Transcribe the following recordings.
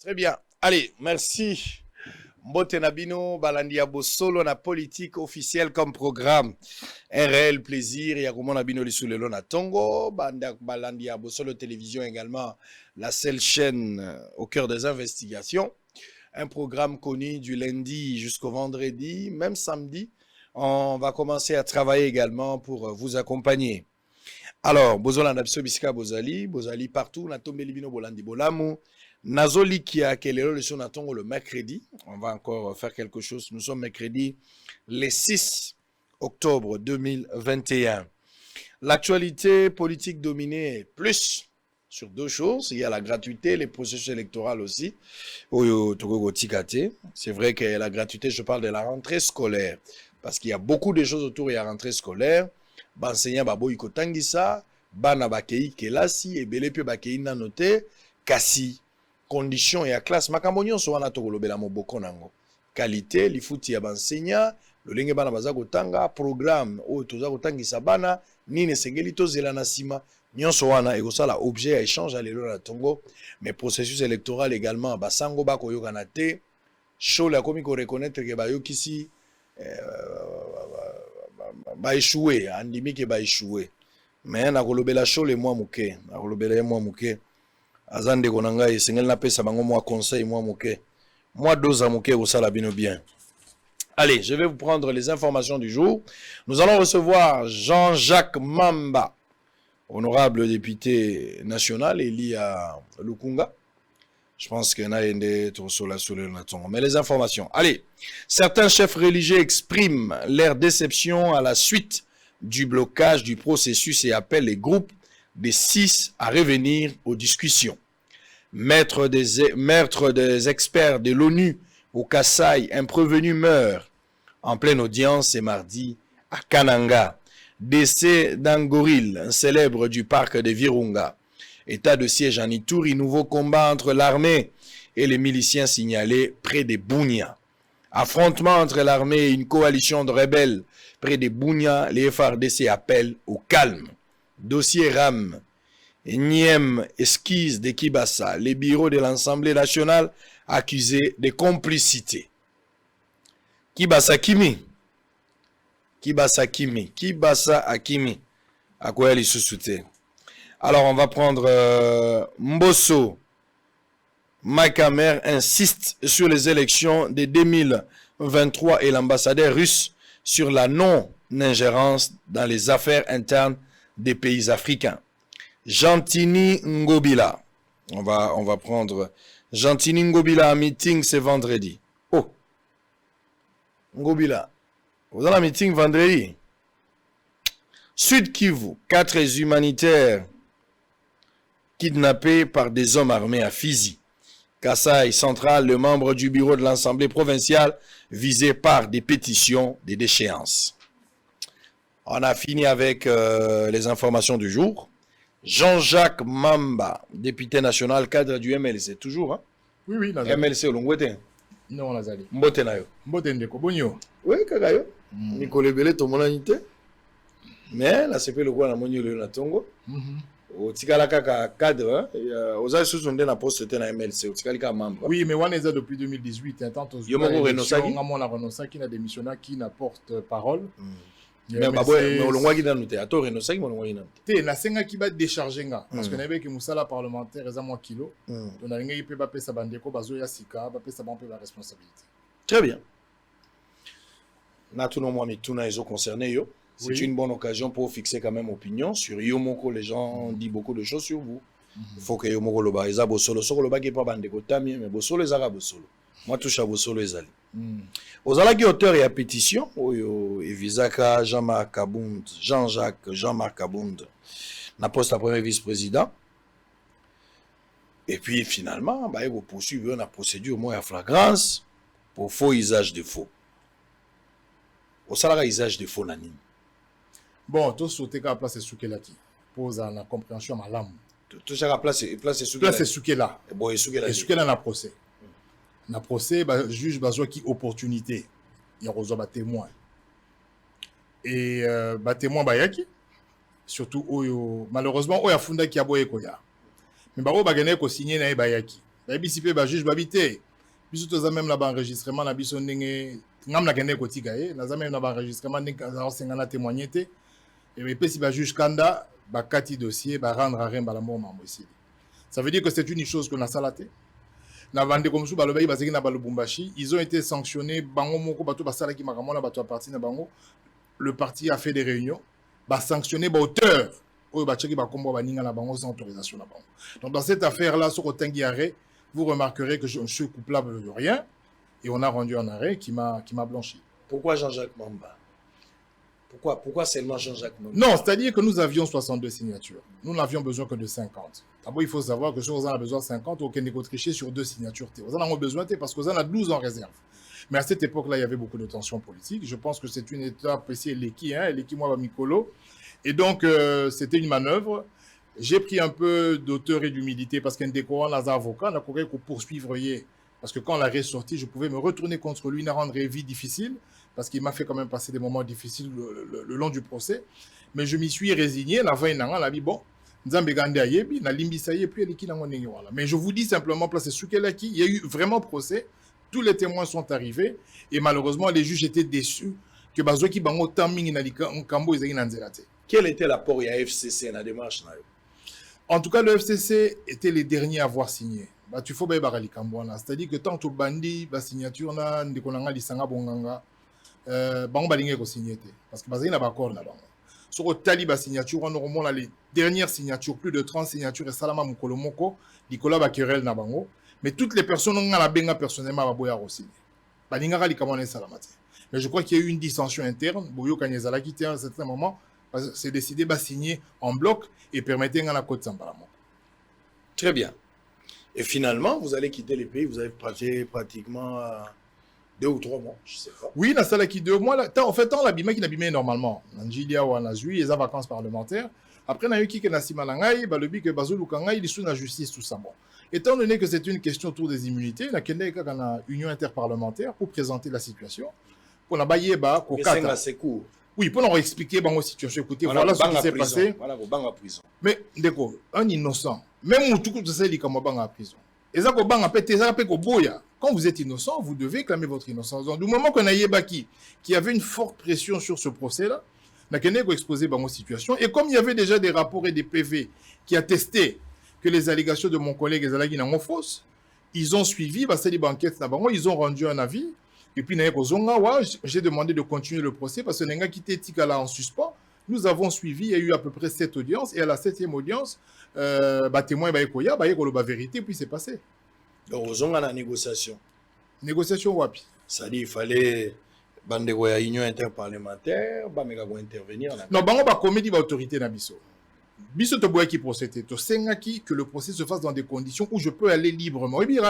Très bien. Allez, merci. Mbote Nabino, Balandia Bosolo, na politique officielle comme programme. Un réel plaisir. Il y a comment Nabino Lissoulelo na Tongo, Balandia Bosolo Télévision également, la seule chaîne au cœur des investigations. Un programme connu du lundi jusqu'au vendredi, même samedi. On va commencer à travailler également pour vous accompagner. Alors, Bozola Nabso Biska Bozali partout, na Tombe Libino Bolandi Bolamu. Nazoli qui a quel est le mercredi. On va encore faire quelque chose. Nous sommes mercredi le 6 octobre 2021. L'actualité politique dominée plus sur deux choses. Il y a la gratuité, les processus électoraux aussi. C'est vrai que la gratuité, je parle de la rentrée scolaire. Parce qu'il y a beaucoup de choses autour de la rentrée scolaire. Enseignant Baboy Kotangisa, Bana Bakei Kelasi, et Belepe Bakei Nanote, Kasi. Conditions et à classe makambo so wana tokolobela moboko nango qualité lifuti ya benseignant lolenge bana baza kotanga programme o toza kotangisa bana nini sengeli tozela na sima nyonso wana ekosala objet ya échange alelo na tongo mais processus électoral également basango bakoyokana te show la komi ko reconnaître que bayokisi ba échoué andimi ke ba échoué mais na kolobela show le mois muke na kolobela mois muke Azande konanga esengel na pesa bango moi conseil moi moke. Moi doza moke au salabino bien. Allez, je vais vous prendre les informations du jour. Nous allons recevoir Jean-Jacques Mamba, honorable député national élu à Lukunga. Je pense qu'il y en a une mais les informations. Allez, certains chefs religieux expriment leur déception à la suite du blocage du processus et appellent les groupes des 6 à revenir aux discussions. Maître des experts de l'ONU au Kasaï, un prévenu meurt en pleine audience ce mardi à Kananga. Décès d'un gorille, un célèbre du parc de Virunga. État de siège en Ituri, nouveau combat entre l'armée et les miliciens signalés près de Bunia. Affrontement entre l'armée et une coalition de rebelles près de Bunia, les FARDC appellent au calme. Dossier RAM, énième esquisse de Kibasa, les bureaux de l'Assemblée nationale accusés de complicité. Kibasa Kimi, à quoi elle est sous-soutée. Alors on va prendre Mbosso. Makamer insiste sur les élections de 2023 et l'ambassadeur russe sur la non-ingérence dans les affaires internes des pays africains. Gentini Ngobila. On va prendre Gentini Ngobila en meeting ce vendredi. Oh. Ngobila. Vous avez un meeting vendredi. Sud Kivu. 4 humanitaires kidnappés par des hommes armés à Fizi. Kasaï central, le membre du bureau de l'Assemblée provinciale visé par des pétitions de déchéance. On a fini avec les informations du jour. Jean-Jacques Mamba, député national, cadre du MLC, toujours. Hein? Oui, MLC, Olongwete. Non, Nazali. Mbote nayo. Mbote ndeko, bonyo. Oui, kakayo. Nicole Belé, ton monanité. Mais là, c'est pas le roi na monyo le na tongo. Au tikala kaka cadre, aux associations na poste na MLC, au tikala membre. Oui, mais on est là depuis 2018. Tant aux Renosa qui n'a démissionné, qui n'apporte parole. Mais olongwa ki nanu te ato Renosa ki olongwa ki nanu te na senga ki ba décharger nga parce que na be ki musala parlementaire eza moi kilo on a ringa ipe ba pesa bandeko bazo ya sika ba pesa ba la responsabilité. Très bien. Na tout no moi mituna ils ont concerné yo. C'est une bonne occasion pour fixer quand même opinion sur Yomoko. Les gens disent beaucoup de choses sur vous. Il faut que Yomoko loba eza bosolo soko loba ki pa bandeko tamie mais bosolo ezaka bosolo. Moi touche à bosolo ezali. Ozalaki auteur et à pétition oyo Evisaka Jean-Marc Kabound na poste à premier vice-président. Et puis finalement, bah, ils poursuivent la procédure moins à flagrance pour faux usage de faux. Au salaire usage de faux nanine. Bon, tout sauter qu'à place Soukelati pose à la compréhension malam. Tout ça à place Soukelati. Place Soukela. Bon, et Soukela na procès. Na procès, bah, juge besoin qui opportunité. Il y a besoin témoin. Et témoin bayaki. Surtout oyo malheureusement oyo afunda ki aboye koya. Mais baro bagane ko signer na bayaki. bayebisi pe ba juge babité biso toza même na ba enregistrement na biso ndenge ngam na kende kotika ye naza même na ba enregistrement ndenge za sengana témoigner te et puis si ba juge kanda ba kati dossier ba rendre à rien ba la mort mambo ici. Ça veut dire que c'est une chose que na salaté na bande comme sou balobai bazeki na balubumbashi, ils ont été sanctionnés bango moko bato basala ki makamona bato a parti na bango. Le parti a fait des réunions ba sanctionné ba auteur oyo ba tcheki ba kombo ba ninga na bango sans autorisation na bango. Donc dans cette affaire là sur Otengi arrêt, vous remarquerez que je suis coupable de rien et on a rendu un arrêt qui m'a blanchi. Pourquoi Jean-Jacques Mamba? Pourquoi seulement Jean-Jacques Mamba? Non, c'est-à-dire que nous avions 62 signatures. Nous n'avions besoin que de 50. D'abord, il faut savoir que si on a besoin de 50, on peut tricher sur 2 signatures. On en a besoin parce qu'on en a 12 en réserve. Mais à cette époque-là, il y avait beaucoup de tensions politiques. Je pense que c'est une étape ici, l'équipe moi, Mikolo. Et donc, c'était une manœuvre. J'ai pris un peu d'auteur et d'humilité parce qu'un décorant, les avocats, on a couru pour poursuivre. Parce que quand l'arrêt est sorti, je pouvais me retourner contre lui, n'a rendre vie difficile, parce qu'il m'a fait quand même passer des moments difficiles le long du procès. Mais je m'y suis résigné, la veille, la vie, bon, mais je vous dis simplement, place Soukelaki, il y a eu vraiment procès, tous les témoins sont arrivés, et malheureusement, les juges étaient déçus que Bazoki Bango Taming Nkambo Izagi Nanzelate. Quel était l'apport de la FCC dans la démarche? En tout cas, le FCC était les derniers à avoir signé. Tu faut bien barali Kambouana. C'est-à-dire que tant que bandi, la signature na ndekonanga lisanga bonganga, bango balinge ko signé parce que bazali na bakor na bango. Sur le tali ba signature, on remonte les dernières signatures, plus de 30 signatures et salama mukolo moko, Nicolas Bakerel na bango. Mais toutes les personnes ont la benga personnellement à boya signé. Balinga rali kamane salamate. Mais je crois qu'il y a eu une dissension interne. Boyo Kanyezala qui était à un certain moment. C'est décidé de signer en bloc et permettre à la côte Sambalamo. Très bien. Et finalement, vous allez quitter le pays, vous avez passé pratiquement 2 ou 3 mois, je ne sais pas. Oui, dans ça qui 2 mois, en fait, on l'abîme qui l'abîme normalement. Nigeria ou en Azui, les vacances parlementaires. Après, on a eu qui n'a si malangai, le but que Bazou Kangai, il est sous la justice, tout ça. Bon. Étant donné que c'est une question autour des immunités, on a une union interparlementaire pour présenter la situation. Pour la bailler, c'est court. Oui, pour leur expliquer la situation. Écoutez, voilà ce qui s'est passé. Voilà, vous bang à prison. Mais, d'accord, un innocent, même tout le monde comme bang à prison. Et ça, quand vous êtes innocent, vous devez clamer votre innocence. Donc, du moment qu'on a Yebaki, qui avait une forte pression sur ce procès-là, on a exposé la situation. Et comme il y avait déjà des rapports et des PV qui attestaient que les allégations de mon collègue Ezalagi n'ont fausses, ils ont suivi, ils ont rendu un avis. Et puis, j'ai demandé de continuer le procès parce que Nenga quitté Tikala en suspens. Nous avons suivi, il y a eu à peu près 7 audiences. Et à la 7e audience, témoin la vérité, puis c'est passé. Donc, vous avez une négociation. Négociation wapi. Ça dit, il fallait une union interparlementaire, intervenir. Non, on va comédie l'autorité Nabiso. Biso to boya qui procédé. To sengaki que le procès se fasse dans des conditions où je peux aller librement. Et bien,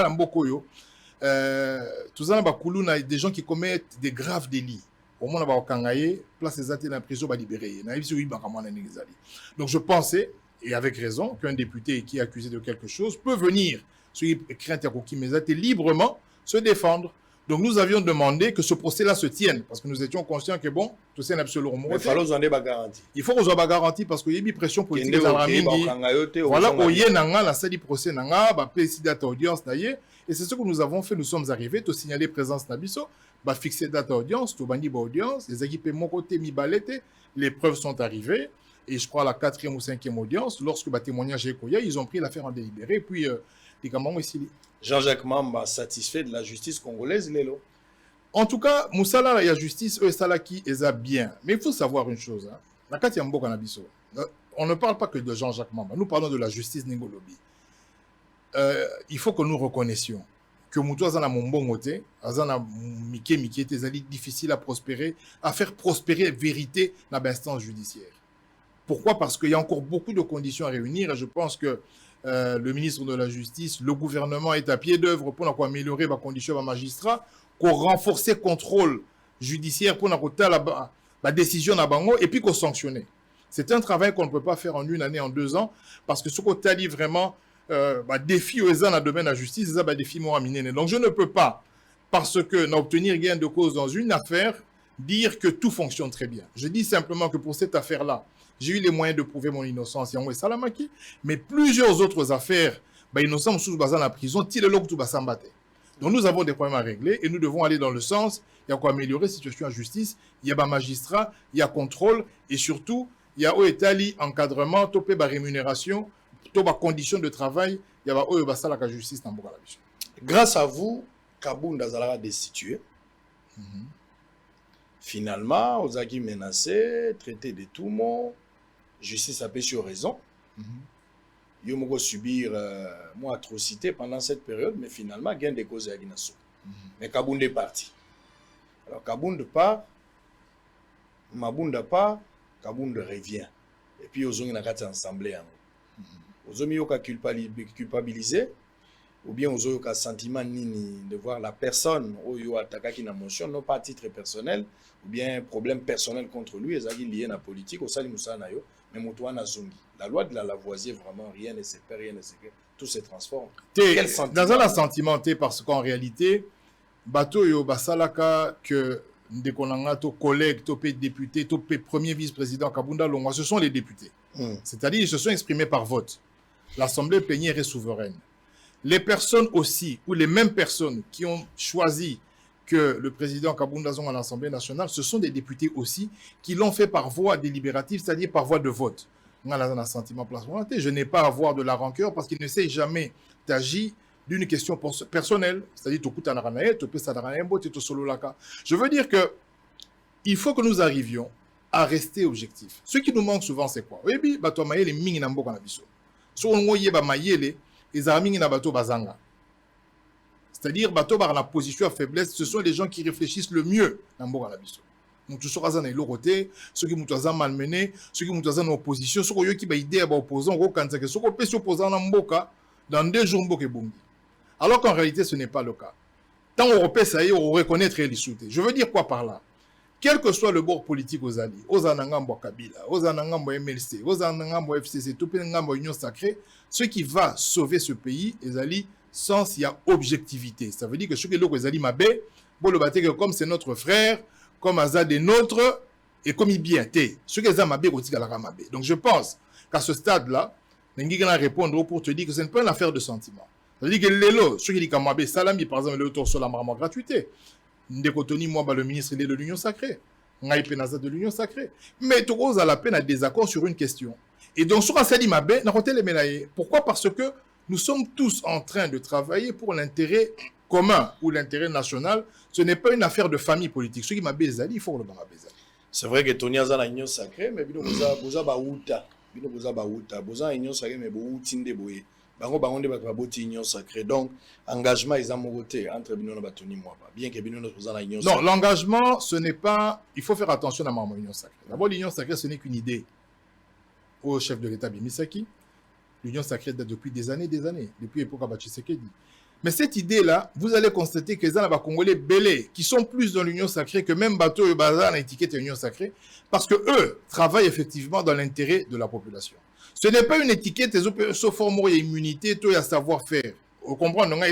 tout ça, il y a des gens qui commettent des graves délits. Au moins, on va place les athées dans la prison, on va libérer. Donc, je pensais, et avec raison, qu'un député qui est accusé de quelque chose peut venir, sur crainte librement, se défendre. Donc, nous avions demandé que ce procès-là se tienne, parce que nous étions conscients que, bon, tout ça est absolument mais il faut que vous en ayez garantie. Il faut que vous ayez garantie, parce qu'il y a une pression politique. Voilà, il y a la salle du procès, il y a une date d'audience, et c'est ce que nous avons fait. Nous sommes arrivés, tu as signalé présence Nabiso, fixer date d'audience, tu as dit audience, les équipes mon côté, les preuves sont arrivées, et je crois à la 4e ou 5e audience, lorsque le témoignage est couru, ils ont pris l'affaire en délibéré, puis les gamins ici. Jean-Jacques Mamba satisfait de la justice congolaise, Lélo. En tout cas, Moussala, il y a justice, eux, Salaki, ils a bien. Mais il faut savoir une chose. On ne parle pas que de Jean-Jacques Mamba. Nous parlons de la justice Ningolobi. Il faut que nous reconnaissions que Moutou Azana Mombongote, Azana Mike, c'est difficile à prospérer, à faire prospérer la vérité dans l'instance judiciaire. Pourquoi? Parce qu'il y a encore beaucoup de conditions à réunir et je pense que le ministre de la Justice, le gouvernement est à pied d'œuvre pour améliorer les conditions des magistrats, pour renforcer le contrôle judiciaire pour la décision et puis qu'on sanctionner. C'est un travail qu'on ne peut pas faire en 1 année, en 2 ans, parce que ce qu'on t'a dit vraiment, défi aux gens dans le domaine de la justice, c'est un défi moins miné. Donc je ne peux pas, parce que n'obtenir gain de cause dans une affaire, dire que tout fonctionne très bien. Je dis simplement que pour cette affaire-là, j'ai eu les moyens de prouver mon innocence, mais plusieurs autres affaires bah, innocents sous dans la prison, tire le tout basambate. Donc nous avons des problèmes à régler et nous devons aller dans le sens, il y a quoi améliorer la situation en justice, il y a un magistrat, il y a contrôle et surtout, il y a au étali encadrement, topé ba rémunération, topé conditions de travail, il y a au basa la justice dans la mission. Grâce à vous, Kabunda Zalara destitué. Finalement, aux acquis menacés, traité de tout monde, justice a payé sur raison. Yo moko subir moi atrocité pendant cette période, mais finalement gain des causes à Guinasso. Mais Kabunda est parti. Alors Kabunda part, Mabunda part, Kabunda revient. Et puis aux ont une assemblée. Aux ont yoka culpabilisé, ou bien aux ont un sentiment nini de voir la personne où yo attaqué qui n'a motion, non pas à titre personnel, ou bien un problème personnel contre lui, et lié à la politique, au sali moussa na yo, mais Moutouana Zongi. La loi de la Lavoisier, vraiment, rien ne se perd, rien ne se perd. Tout se transforme. Quel sentiment? Dans un sentiment, parce qu'en réalité, bateau yo basalaka que des collègues, topé députés, topé premier vice-président Kabunda Longwa, ce sont les députés. C'est-à-dire, ils se sont exprimés par vote. L'Assemblée plénière est souveraine. Les personnes aussi, ou les mêmes personnes qui ont choisi que le président Kabunda Zong à l'Assemblée nationale, ce sont des députés aussi qui l'ont fait par voie délibérative, c'est-à-dire par voie de vote. Je n'ai pas à avoir de la rancœur parce qu'il ne sait jamais d'agir d'une question personnelle. C'est-à-dire, je veux dire que il faut que nous arrivions à rester objectifs. Ce qui nous manque souvent, c'est quoi? C'est-à-dire, bato bar la position à faiblesse, ce sont les gens qui réfléchissent le mieux dans la biso. Donc, tout sera dans l'autre côté, ceux qui sont malmenés, ceux qui sont en opposition, ceux qui ont idée à opposant, ceux qui sont opposants dans 2 jours, alors qu'en réalité, ce n'est pas le cas. Tant Européens, ça y est, on reconnaît les soutes. Je veux dire quoi par là? Quel que soit le bord politique aux alliés, aux Anangambo Kabila, aux Anangambo MLC, aux Anangambo FCC, tout Anangambo Union Sacrée, ce qui va sauver ce pays, les alliés, sans s'il y a objectivité. Ça veut dire que ceux qui sont les alliés mabé, comme c'est notre frère, comme Azad est nôtre, et comme il bien été. Ceux qui sont mabé, mabé. Donc je pense qu'à ce stade-là, Nengi va répondre pour te dire que ce n'est pas une affaire de sentiment. Ça veut dire que l'élo, ceux qui sont mabé, salami, par exemple, le tour sur la marmot gratuité. Ndekotoni, moi, le ministre de l'Union Sacrée. Ngaï Penaza de l'Union Sacrée. Mais tout rose à la peine à désaccord sur une question. Et donc, sur Asali Mabé, pourquoi? Parce que nous sommes tous en train de travailler pour l'intérêt commun ou l'intérêt national. Ce n'est pas une affaire de famille politique. Ceux qui m'ont il faut le Mabé. C'est vrai que Tony a la Union Sacrée, mais Boza Baouta. Boza Union Sacrée, mais Boutinde Boye. Union Sacrée. Donc, engagement est entre Bino et Tony moi. Bien que Bino soit la Union Sacrée. Non, l'engagement, ce n'est pas. Il faut faire attention à ma Union Sacrée. D'abord, l'Union Sacrée, ce n'est qu'une idée. Au chef de l'État, Bimisaki, l'Union Sacrée date depuis des années, depuis l'époque de Tshisekedi. Mais cette idée-là, vous allez constater que les Congolais belés, qui sont plus dans l'Union Sacrée que même bateau et bazar l'étiquette Union Sacrée, parce que eux travaillent effectivement dans l'intérêt de la population. Ce n'est pas une étiquette, sauf forme et immunité, tout à savoir-faire. Vous comprenez? Donc,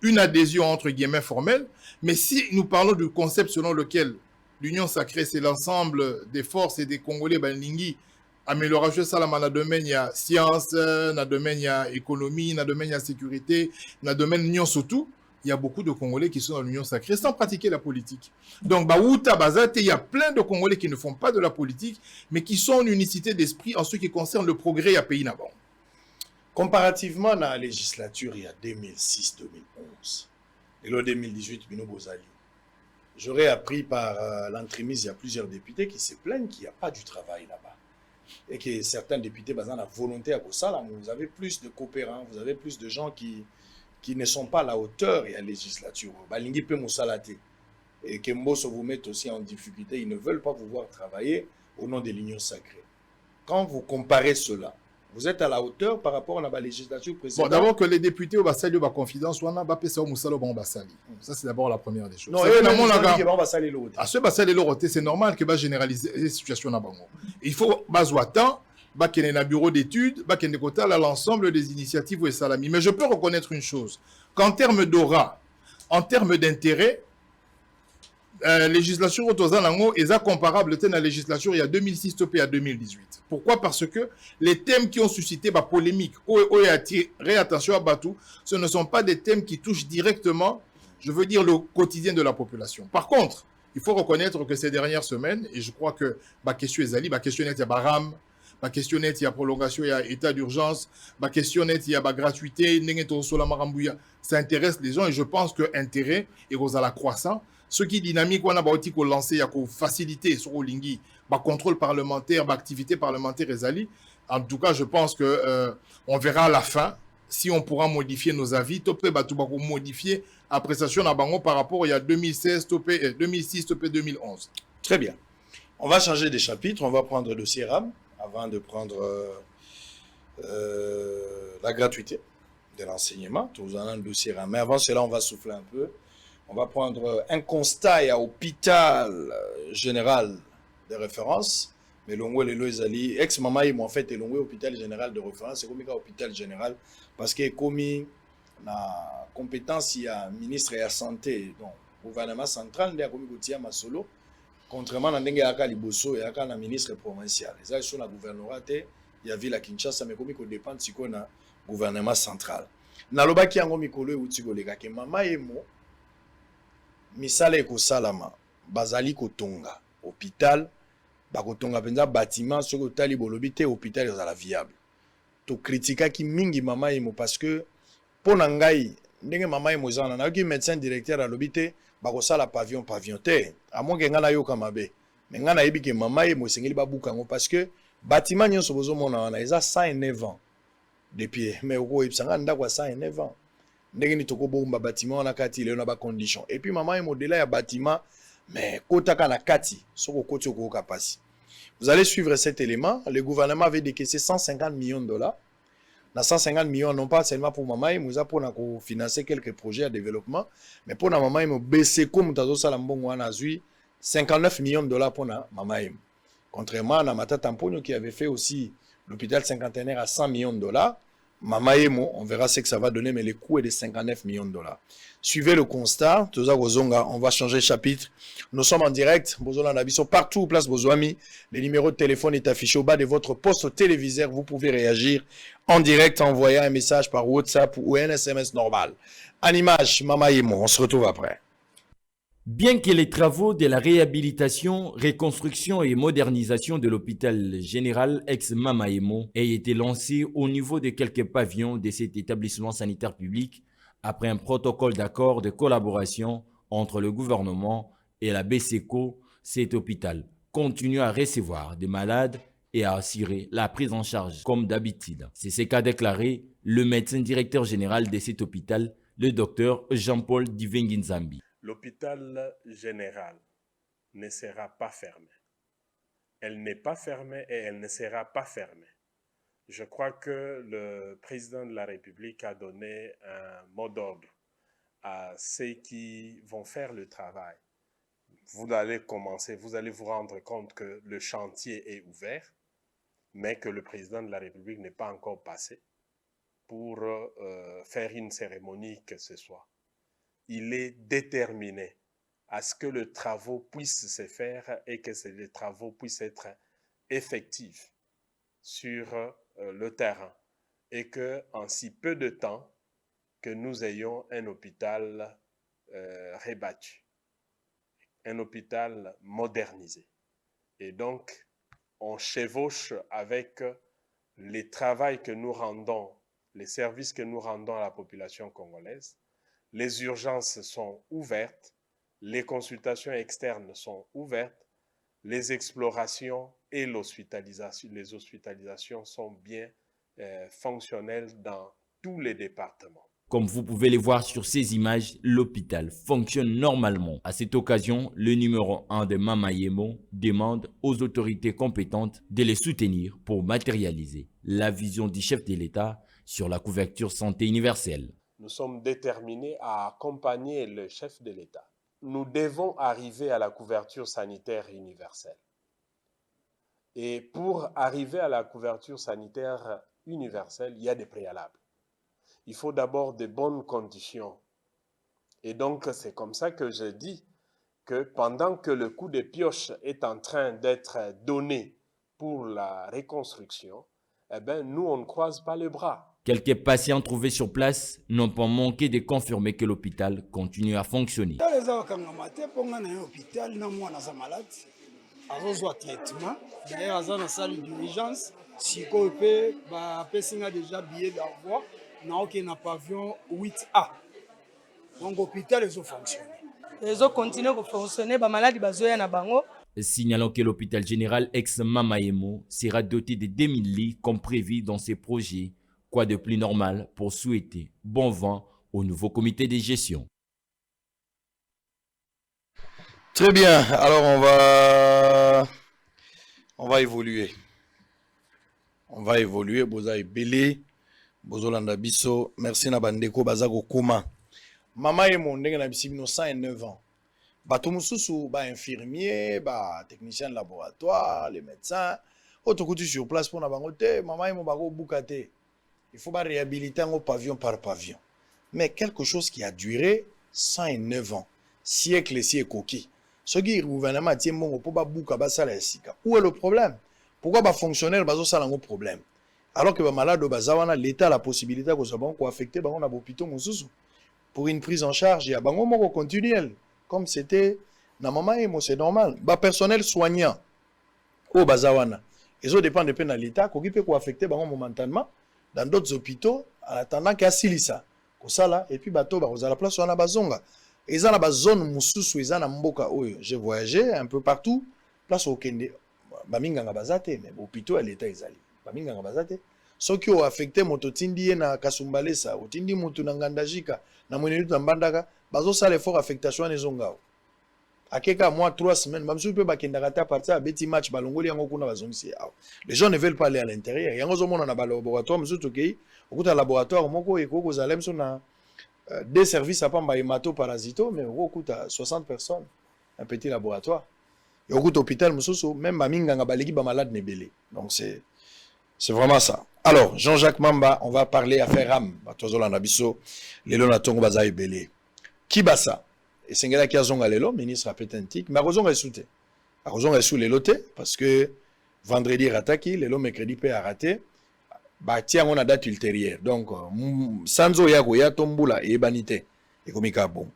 une adhésion entre guillemets formelle, mais si nous parlons du concept selon lequel l'Union Sacrée, c'est l'ensemble des forces et des Congolais, Banlingi, amélioration ça dans le domaine il y a science, dans le domaine il y a économie, dans le domaine il y a sécurité, dans le domaine l'union surtout, il y a beaucoup de Congolais qui sont dans l'Union Sacrée sans pratiquer la politique. Donc Baouta Bazate, il y a plein de Congolais qui ne font pas de la politique, mais qui sont en unicité d'esprit en ce qui concerne le progrès à pays n'abord. Comparativement à la législature il y a 2006-2011 et le 2018 Bino Bozali, j'aurais appris par l'entremise, il y a plusieurs députés qui se plaignent qu'il n'y a pas du travail là-bas. Et que certains députés, basant la volonté à ça, vous avez plus de coopérants, vous avez plus de gens qui ne sont pas à la hauteur et à la législature. Et que Mbosso vous mette aussi en difficulté, ils ne veulent pas vous voir travailler au nom de l'Union Sacrée. Quand vous comparez cela, vous êtes à la hauteur par rapport à la législature précédente. Bon, d'abord que les députés au Bassali ont confidence, ça c'est d'abord la première des choses. Non, ce Bassali Loroté, c'est normal que va généraliser les situations là-bas. Il faut Bazouatan, qu'il y ait un bureau d'études, qu'il y ait l'ensemble des initiatives et salami. Mais je peux reconnaître une chose, qu'en termes d'aura, en termes d'intérêt, législation autosanango est comparable à la législation il y a 2006 et à 2018. Pourquoi? Parce que les thèmes qui ont suscité la polémique ou attiré attention à Batou, ce ne sont pas des thèmes qui touchent directement, je veux dire, le quotidien de la population. Par contre, il faut reconnaître que ces dernières semaines, et je crois que la question est allée, la question est Baram, la question est il y a prolongation, il y a état d'urgence, la question est il y a gratuité, ça intéresse les gens et je pense que l'intérêt est à la croissance. Ce qui est dynamique, on a lancé, il y a faciliter sur le lingui, contrôle parlementaire, activité parlementaire et zali. En tout cas, je pense que on verra à la fin si on pourra modifier nos avis. Topé modifier appréciation à Bango par rapport il y a 2016, 2006, 2011. Très bien. On va changer des chapitres. On va prendre le dossier RAM avant de prendre la gratuité de l'enseignement. Tout en un dossier RAM. Mais avant cela, on va souffler un peu. On va prendre un constat à l'hôpital général de référence. Mais l'ongwe le loizali ex-maman ils m'ont fait l'ongwe hôpital général de référence. C'est comme hôpital général parce que comme la compétence il y a ministre de la santé donc gouvernement central ndia comme kotia masolo contrairement à ndenge yaka liboso yaka na ministre provincial. Les sur la gouvernorat il y a ville à Kinshasa mais comme ko dépend siko na gouvernement central. Na lobaki yango mikolo uti koleka ke mama emo misala ekosalama bazali kotonga hôpital bakotonga penza bâtiment soko tali bolobi te hôpital ezala viable to critika ki mingi mama emo parce que pona ngai ndenge mama emo ezana na ki médecin directeur alobi te bakosala pavillon te amonge nga na yoka mabe mais nga na yebi ke mama emo sengeli babuka ngo parce que bâtiment nyonso bozomona wana eza 109 ans depuis mais oko ebisanga ndako 109 ans ndenge ni toko bomba bâtiment wana kati le na ba condition et puis mama emo delà ya bâtiment mais kotaka na kati soko koti okoka pasi. Vous allez suivre cet élément. Le gouvernement avait décaissé 150 millions de dollars. Dans 150 millions, non pas seulement pour maman, mais aussi pour financer quelques projets de développement. Mais pour maman, il m'a baissé comme Tazo Salambongo a 59 millions de dollars pour maman. Contrairement à Mata Tamponio qui avait fait aussi l'hôpital cinquantenaire à 100 millions de dollars. Maman Emo, on verra ce que ça va donner, mais le coût est de 59 millions de dollars. Suivez le constat. On va changer de chapitre. Nous sommes en direct. Partout, place Bozoami. Le numéro de téléphone est affiché au bas de votre poste téléviseur. Vous pouvez réagir en direct en envoyant un message par WhatsApp ou un SMS normal. En image, Maman Emo. On se retrouve après. Bien que les travaux de la réhabilitation, reconstruction et modernisation de l'hôpital général ex-Mamaemo aient été lancés au niveau de quelques pavillons de cet établissement sanitaire public après un protocole d'accord de collaboration entre le gouvernement et la BSECO, cet hôpital continue à recevoir des malades et à assurer la prise en charge comme d'habitude. C'est ce qu'a déclaré le médecin directeur général de cet hôpital, le docteur Jean-Paul Divenginzambi. L'hôpital général ne sera pas fermé. Elle n'est pas fermée et elle ne sera pas fermée. Je crois que le président de la République a donné un mot d'ordre à ceux qui vont faire le travail. Vous allez commencer, vous allez vous rendre compte que le chantier est ouvert, mais que le président de la République n'est pas encore passé pour faire une cérémonie que ce soit. Il est déterminé à ce que les travaux puissent se faire et que les travaux puissent être effectifs sur le terrain et qu'en si peu de temps que nous ayons un hôpital rebattu, un hôpital modernisé. Et donc, on chevauche avec les travaux que nous rendons, les services que nous rendons à la population congolaise. Les urgences sont ouvertes, les consultations externes sont ouvertes, les explorations et les hospitalisations sont bien fonctionnelles dans tous les départements. Comme vous pouvez le voir sur ces images, l'hôpital fonctionne normalement. À cette occasion, le numéro 1 de Mamaemo demande aux autorités compétentes de les soutenir pour matérialiser la vision du chef de l'État sur la couverture santé universelle. Nous sommes déterminés à accompagner le chef de l'État. Nous devons arriver à la couverture sanitaire universelle. Et pour arriver à la couverture sanitaire universelle, il y a des préalables. Il faut d'abord de bonnes conditions. Et donc, c'est comme ça que je dis, que pendant que le coup de pioche est en train d'être donné pour la reconstruction, eh ben, nous, on ne croise pas les bras. Quelques patients trouvés sur place n'ont pas manqué de confirmer que l'hôpital continue à fonctionner. Traitement. D'ailleurs, à la salle d'urgence, si on peut, déjà billet d'envoi, dans un pavillon 8A. Donc, l'hôpital, ils ont fonctionné. Ils ont continué à fonctionner, les malades, ils ont Signalons que l'hôpital général ex-Mamaemo sera doté de 2000 lits comme prévu dans ses projets. Quoi de plus normal pour souhaiter bon vent au nouveau comité de gestion. Très bien, alors on va évoluer. On va évoluer, Boza et Belé, Bozolanda Bisso, merci na bandeko Bazako Koma. Mama et mon ndenge na bisibino 109 ans. Bato mususu, ba infirmier, ba technicien de laboratoire, les médecins, auto coutu sur place pour na bangote, mama et mon bago bukate. Il faut pas réhabiliter un pavillon par pavillon. Mais quelque chose qui a duré 109 ans, siècle et siècle coquille. Ce qui est le gouvernement tient bon pour pas bouka basala esika. Où est le problème? Pourquoi pas fonctionnaire bazo sala un problème? Alors que ba malade bazawana l'État a la possibilité que ça bon ko affecter ba on a hôpitaux mususu pour une prise en charge ya bango moko continuelle comme c'était na mama et c'est normal. Ba personnel soignant au bazawana. Ils ont dépend de l'État ko peut ko affecter bango momentanément dans d'autres hôpitaux en attendant qu'il y a silisa ko sala et puis bato ba la place wana bazonga. Ils ont la zone mususu, ils ont la mboka oyo. J'ai voyagé un peu partout. Place au Kende. Baminga ngabazate, mais hôpital à l'état izali. Baminga ngabazate. Ceux qui ont affecté mototindi na Kasumbalesa, otindi mutu na Ngandajika, na mwenelu na Mbandaka, bazo sala effort affectation na zongao. Akeka moi 3 semaines, même si peut bakenda kata partir à beti match balongoli yango kuna bazongisi. Les gens ne veulent pas aller à l'intérieur. Yango zo mona na ba laboratoire mususu tokei, okuta laboratoire moko ekoko zalem so na des services à Pamba et Mato Parasito, mais au coûte à 60 personnes, un petit laboratoire. Et au coût hôpital, même Baminga Balegi ba malade nebelé. Donc c'est vraiment ça. Alors, Jean-Jacques Mamba, on va parler affaire RAM. Batozola Nabiso, Lelo Natongo Baza et Belé. Qui bat ça? Et c'est un qui a zonga Lelo, ministre à Pétentique, mais à Rozon est souté. À Rozon est sous les lotés, parce que vendredi rataki, Lelo mercredi peut a raté. Bah tiens on a date ultérieure donc sanzo yako ya tombula et banité et comme bon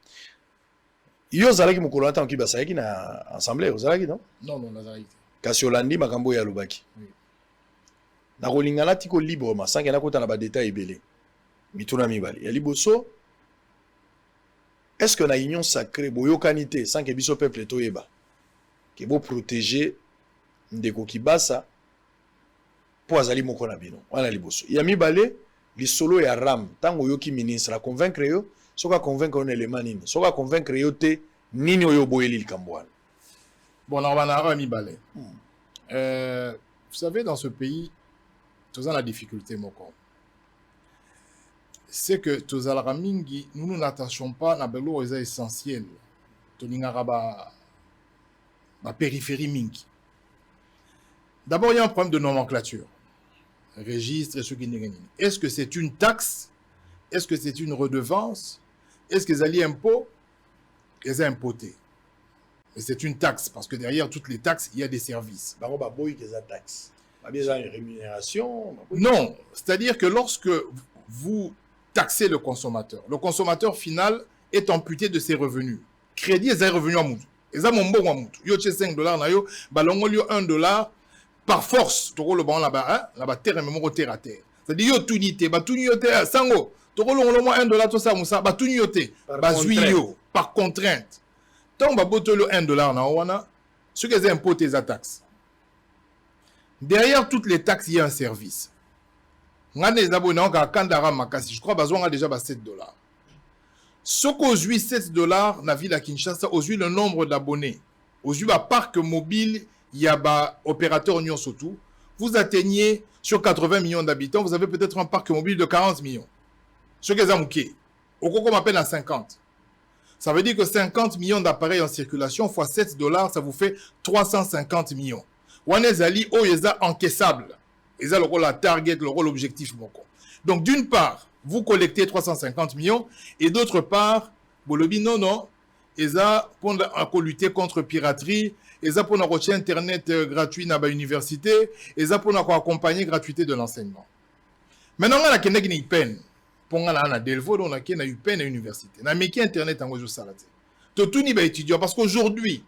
yo zalaki mukolo ata ki basaki na assemblée ozalaki non Non, nazalaki. kasi olandi makambo ya lubaki Oui. na kolingana tiko librement sans na kota na ba détail ebele mituna mibali ya liboso est-ce que na union sacrée boyokanité sans que biso peuple toyeba que bo protéger ndeko kibasa pour azali moko na bino wana liboso ya mibale lisolo ya ram tango yoki ministre a convaincre yo soka convaincre on élément nini soka convaincre yo te nini oyo boyeli likambwana. Bon, on va en mibale. Vous savez, dans ce pays, tous la difficulté moko. C'est que tous la mingi, nous nous n'attachons pas à belo est essentiel. Toninga ba périphérie mingi. D'abord, il y a un problème de nomenclature. Registre et ce qui n'est. Est-ce que c'est une taxe? Est-ce que c'est une redevance? Est-ce que c'est un impôt? Ils ont impoté. Et c'est une taxe, parce que derrière toutes les taxes, il y a des services. Bah, bah, boy, des taxes. Bah, bien, une rémunération. Non, c'est-à-dire que lorsque vous taxez le consommateur final est amputé de ses revenus. Crédit est un revenu à moutou. Et ça, mon bon à moutou. Yo, 5 $, na yo, balongo yo $1. Par force, tu le bon là-bas, là-bas, terre et mémoire terre à terre. C'est-à-dire, yo, tout nité, bah, tout nité, sango, tu le moins $, tout ça, moussa, bah, tout nité, bah, zuyo, par contrainte. Tant bah, boto le $1, na wana, ce que c'est impôt tes taxes. Derrière toutes les taxes, il y a un service. Je crois que on a déjà $7. Ce qu'aux 7 $, na ville à Kinshasa, aux le nombre d'abonnés, aux parc mobile, il y a un opérateur Union Sotou, vous atteignez sur 80 millions d'habitants, vous avez peut-être un parc mobile de 40 millions. Ce que c'est mouké. Au Coco m'appelle à 50. Ça veut dire que 50 millions d'appareils en circulation fois $7, ça vous fait 350 millions. Wanezali, oh, ils sont encaissables. Ils ont le rôle à target, le rôle objectif. Donc, d'une part, vous collectez 350 millions et d'autre part, Bolobi, non, eza pour lutter contre piraterie, eza pour internet gratuit dans l'université, eza pour accompagner gratuité de l'enseignement. Maintenant on a une peine pour na Delvaux on a une peine à l'université. Na meki internet en gozo salate. Tout ni ba étudiant parce qu'aujourd'hui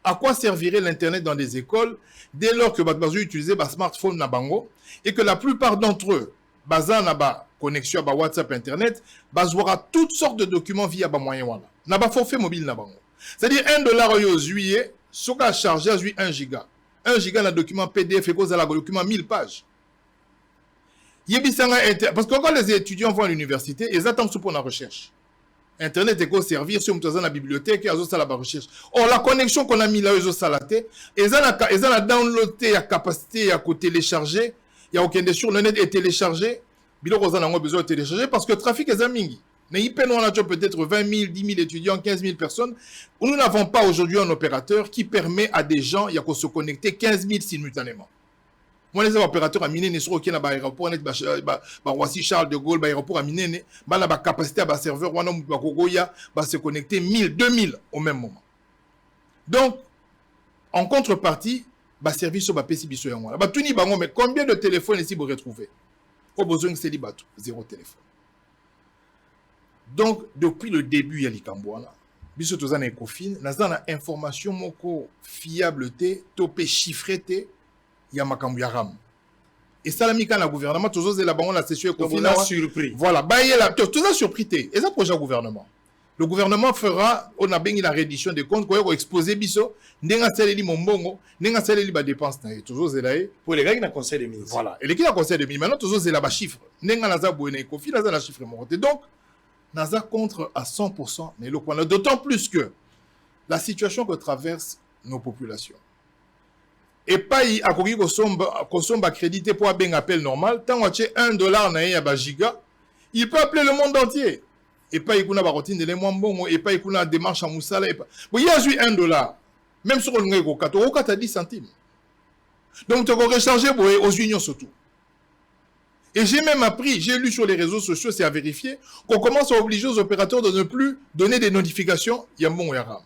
à quoi servirait l'internet dans des écoles dès lors que bazo utiliser ba smartphone na bango et que la plupart d'entre eux baza na ba connexion à WhatsApp internet bazwara toutes sortes de documents via ba moyen wana. Na ba forfait mobile na bango. C'est-à-dire $1 au juillet, ce qu'a chargé à 1 giga. 1 giga na document PDF et cause à la document 1000 pages. Parce que quand les étudiants vont à l'université, ils attendent pour la recherche. Internet est servir sur la bibliothèque et à la recherche. Or, la connexion qu'on a mis là, ils ont downloadé la capacité à télécharger. Il y a aucun des sur le net est téléchargé. Ils ont besoin de télécharger parce que le trafic est mingi. Mais il peut-être 20 000, 10 000 étudiants, 15 000 personnes. Nous n'avons pas aujourd'hui un opérateur qui permet à des gens de se connecter 15 000 simultanément. Moi, les opérateurs à Minene, sur lequel l'aéroport, Roissy Charles de Gaulle, l'aéroport à Minene, la capacité à serveur, va se connecter 1000, 2000 au même moment. Donc, en contrepartie, le service va payer ce mais combien de téléphones ici vous retrouvez? Au besoin de ces bateaux, 0 téléphone. Donc, depuis le début, il y a les Cambouana. Biso tozana ekofine, nazana information moko fiabilité, topé chiffré il y a makambu ya ram. Et ça la mika na gouvernement toujours c'est la banque la session ekofine surpris. Voilà, bah il y a la tout ça surpris et ça projet gouvernement. Le gouvernement fera on a bengi la reddition des comptes ko exposer biso ndenga saleli mombongo, ndenga saleli ba dépenses na toujours c'est là pour les gars qui na conseil des ministres. Voilà, et les qui na conseil des ministres maintenant toujours c'est là ba chiffre. Ndenga naza boena ekofine naza la chiffre monté. Donc Naza contre à 100%, mais d'autant plus que la situation que traversent nos populations. Et pas y a qu'on accrédité pour un appel normal, tant qu'on a $1 na ya giga, il peut appeler le monde entier. Et pas y a routine de l'émoire et pas y a démarche à Moussala. Il y a eu $1, même sur le Ngeko 4 à 10 centimes. Donc tu as rechargé aux unions surtout. Et j'ai même appris, j'ai lu sur les réseaux sociaux, c'est à vérifier, qu'on commence à obliger aux opérateurs de ne plus donner des notifications Yamon Yaram.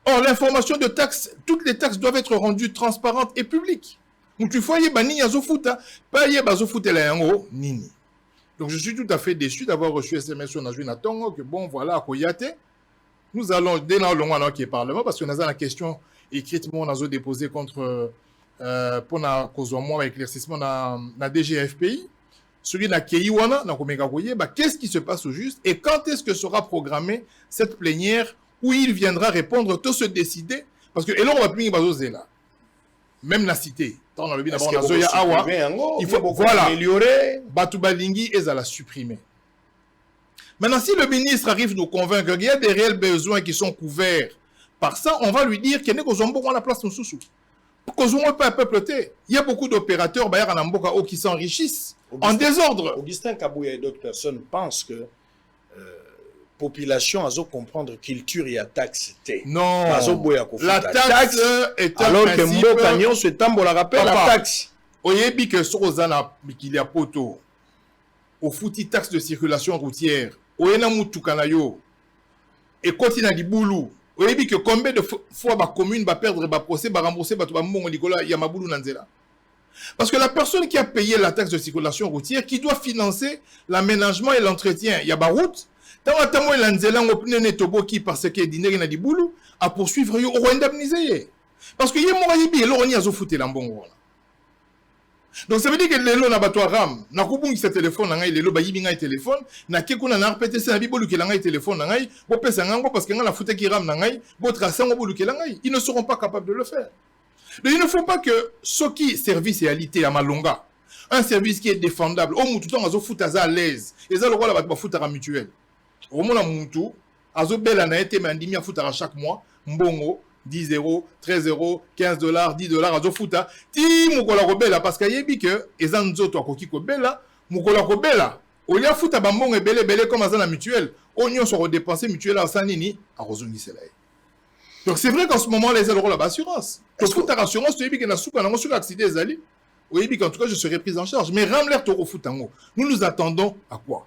Or, l'information de taxes, toutes les taxes doivent être rendues transparentes et publiques. Donc, tu vois, Yébani Yazofuta, pas Yabazofuta la Yango, Nini. Donc, je suis tout à fait déçu d'avoir reçu SMS sur Nazwina Tongo, que bon, voilà, à Koyate. Nous allons, dès là, le qui est parlement, parce que nous avons la question écrite, nous avons déposé contre, pour la cause de moi, éclaircissement dans la DGFPI. Celui de la Keiwana, qu'est-ce qui se passe au juste et quand est-ce que sera programmée cette plénière où il viendra répondre, tout se décider parce que et là on va plus là. Même la cité, dans le il faut voilà améliorer Batubalingi et à la supprimer. Maintenant si le ministre arrive à nous convaincre qu'il y a des réels besoins qui sont couverts par ça, on va lui dire qu'il y a des la place sous. Il y a beaucoup d'opérateurs qui s'enrichissent en désordre. Augustin Kabouya et d'autres personnes pensent que population a comprendre culture et taxe. Non, la taxe est un alors principe. Que Mokagnon se tambola rappelle la taxe. Oyebi que Sorozana qu'il y a poto au fouti taxe de circulation routière. Oyena mutukanayo et continue à Boulou. Vous avez dit que combien de fois la commune va perdre, va procès, va rembourser, va Yamaboulou Nanzela. Parce que la personne qui a payé la taxe de circulation routière, qui doit financer l'aménagement et l'entretien, il y a ma route, tant que Nanzela, on peut ne qui parce que dîner n'a dit boulou, à poursuivre, il y a indemnisé. Parce que il y a mon et l'on y a foutu l'ambon. Donc ça veut dire que les lots n'abattoir ram, n'a coupé ce téléphone, n'a les lots baïbi un téléphone, n'a qu'un n'a répété ça, n'a bibolu qui l'a un téléphone, n'a eu, bon pèse un ango parce que n'a la fouté qui ram n'a eu, bon tracer un bolu qui l'a eu, ils ne seront pas capables de le faire. Donc il ne faut pas que ce qui service et alité à Malonga, un service qui est défendable, au moutou temps azo fout à l'aise, et ça le rôle va foutre à mutuelle. Au moment où moutou, azo belle a été mandimi à foutre à chaque mois, mbongo. 10 €, 13 €, 15 $, 10 $, azo futa ti mukola kobela parce que yebi que eza nzoto akoki kobela mukola kobela olia futa bambongo ebele comme azana mutuelle onyo so dépenser mutuelle à sanini a kozongisela. Donc c'est vrai qu'en ce moment les euros la assurance to futa assurance to yebi que na suka na suka accident ezali oyebi qu'en tout cas je serai pris en charge mais ramler to futango nous attendons à quoi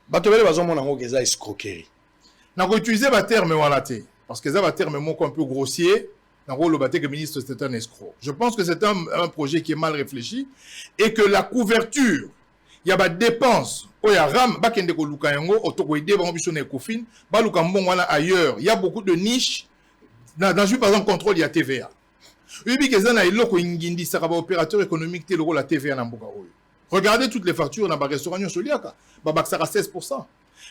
batobele bazomona ngo eza escroquerie n'a utilisé le terme walaté parce que ça va terme un peu grossier. Le ministre, c'est un escroc. Je pense que c'est un projet qui est mal réfléchi et que la couverture, il y a des dépenses. Il y a ailleurs. Il y a beaucoup de niches. Dans par exemple, contrôle, il y a TVA. Opérateur économique, la TVA. Regardez toutes les factures dans les restaurants. Ça sera 16%.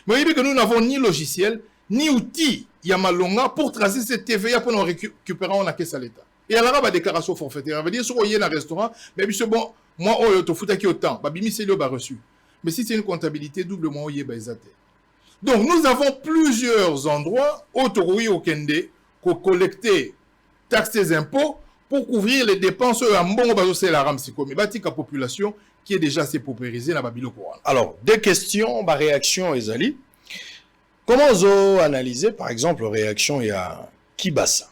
Mais que nous n'avons ni logiciel, ni outils Yamalonga pour tracer cette TVA pour nous récupérer en la caisse à l'État. Et alors, il y a déclaration forfaitaire. Ça veut dire, si vous êtes dans un restaurant, mais bon, moi, je suis autant. Je reçu. Mais si c'est une comptabilité, doublement, donc, nous avons plusieurs endroits où au Kende, pour collecter taxes et impôts pour couvrir les dépenses à bon c'est la ramsiko. Mais la population qui est déjà assez paupérisée dans Babylone. Alors, des questions, ma réaction, Ezali. Comment vous analysez, par exemple, la réaction, il y a Kibasa.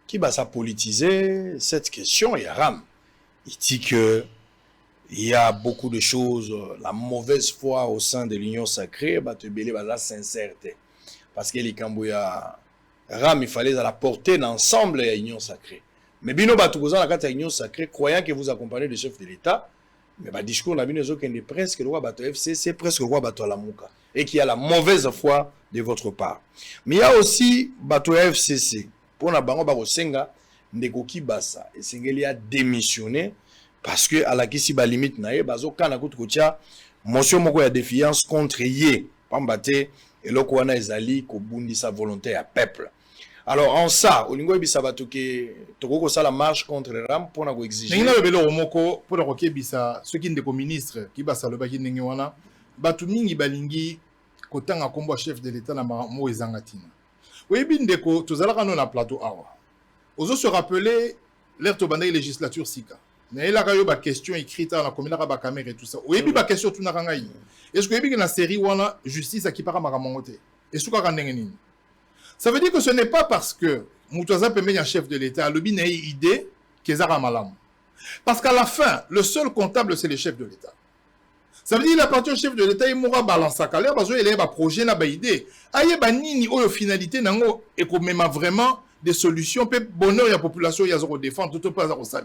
Kibasa politisé cette question, il y a Ram. Il dit que il y a beaucoup de choses, la mauvaise foi au sein de l'Union sacrée, la sincérité. Parce que les Kambouya Ram, il fallait la porter l'ensemble de l'Union sacrée. Mais Bino Batoukozan, la carte de l'Union sacrée, croyant que vous accompagnez le chef de l'État, mais le discours, on a vu presque le roi Bato FCC, presque le roi Bato Alamouka. Et qu'il y a la mauvaise foi de votre part. Mais il y a aussi Bato FCC. Pour la bango bako senga, Ndeko Kibasa. Et Sengeli a démissionné parce que à la kisi ba limite nae, bazo kana kutukucha, motion moko ya défiance contre yé. Pambate, et l'okwana ezali ko bundi sa volonté à peuple. Alors en ça, au lingo ebisa bato ke toko ça la marche contre Ram pour na ko exiger. Ninga belo moko pour ko kebisa ceux qui ndeko ministre Kibasa le baki ndenge wana, bato mingi balingi kotanga kombo chef de l'État na mo ezangatina. Oui, bindeko tozalaka no na plateau awa. Ozo se rappeler l'air to bandai législature sika. Na ela ka yo ba question écrite na komina ba caméra et tout ça. Oui, ba question tuna kangai. Est-ce que yebi na série wana justice akipaka makamongote? Est-ce que ka ndenge nini? Ça veut dire que ce n'est pas parce que Moutaza Pembe, un chef de l'État, le bin a une idée qu'Ezara Malam. Parce qu'à la fin, le seul comptable, c'est le chef de l'État. Ça veut dire qu'il appartient au chef de l'État, il mourra balancer à l'air, parce qu'il a un projet, il a une idée. Il y a une finalité, et qu'on met vraiment des solutions, pour bonheur de la population, il y a zéro défense, tout pas à ça.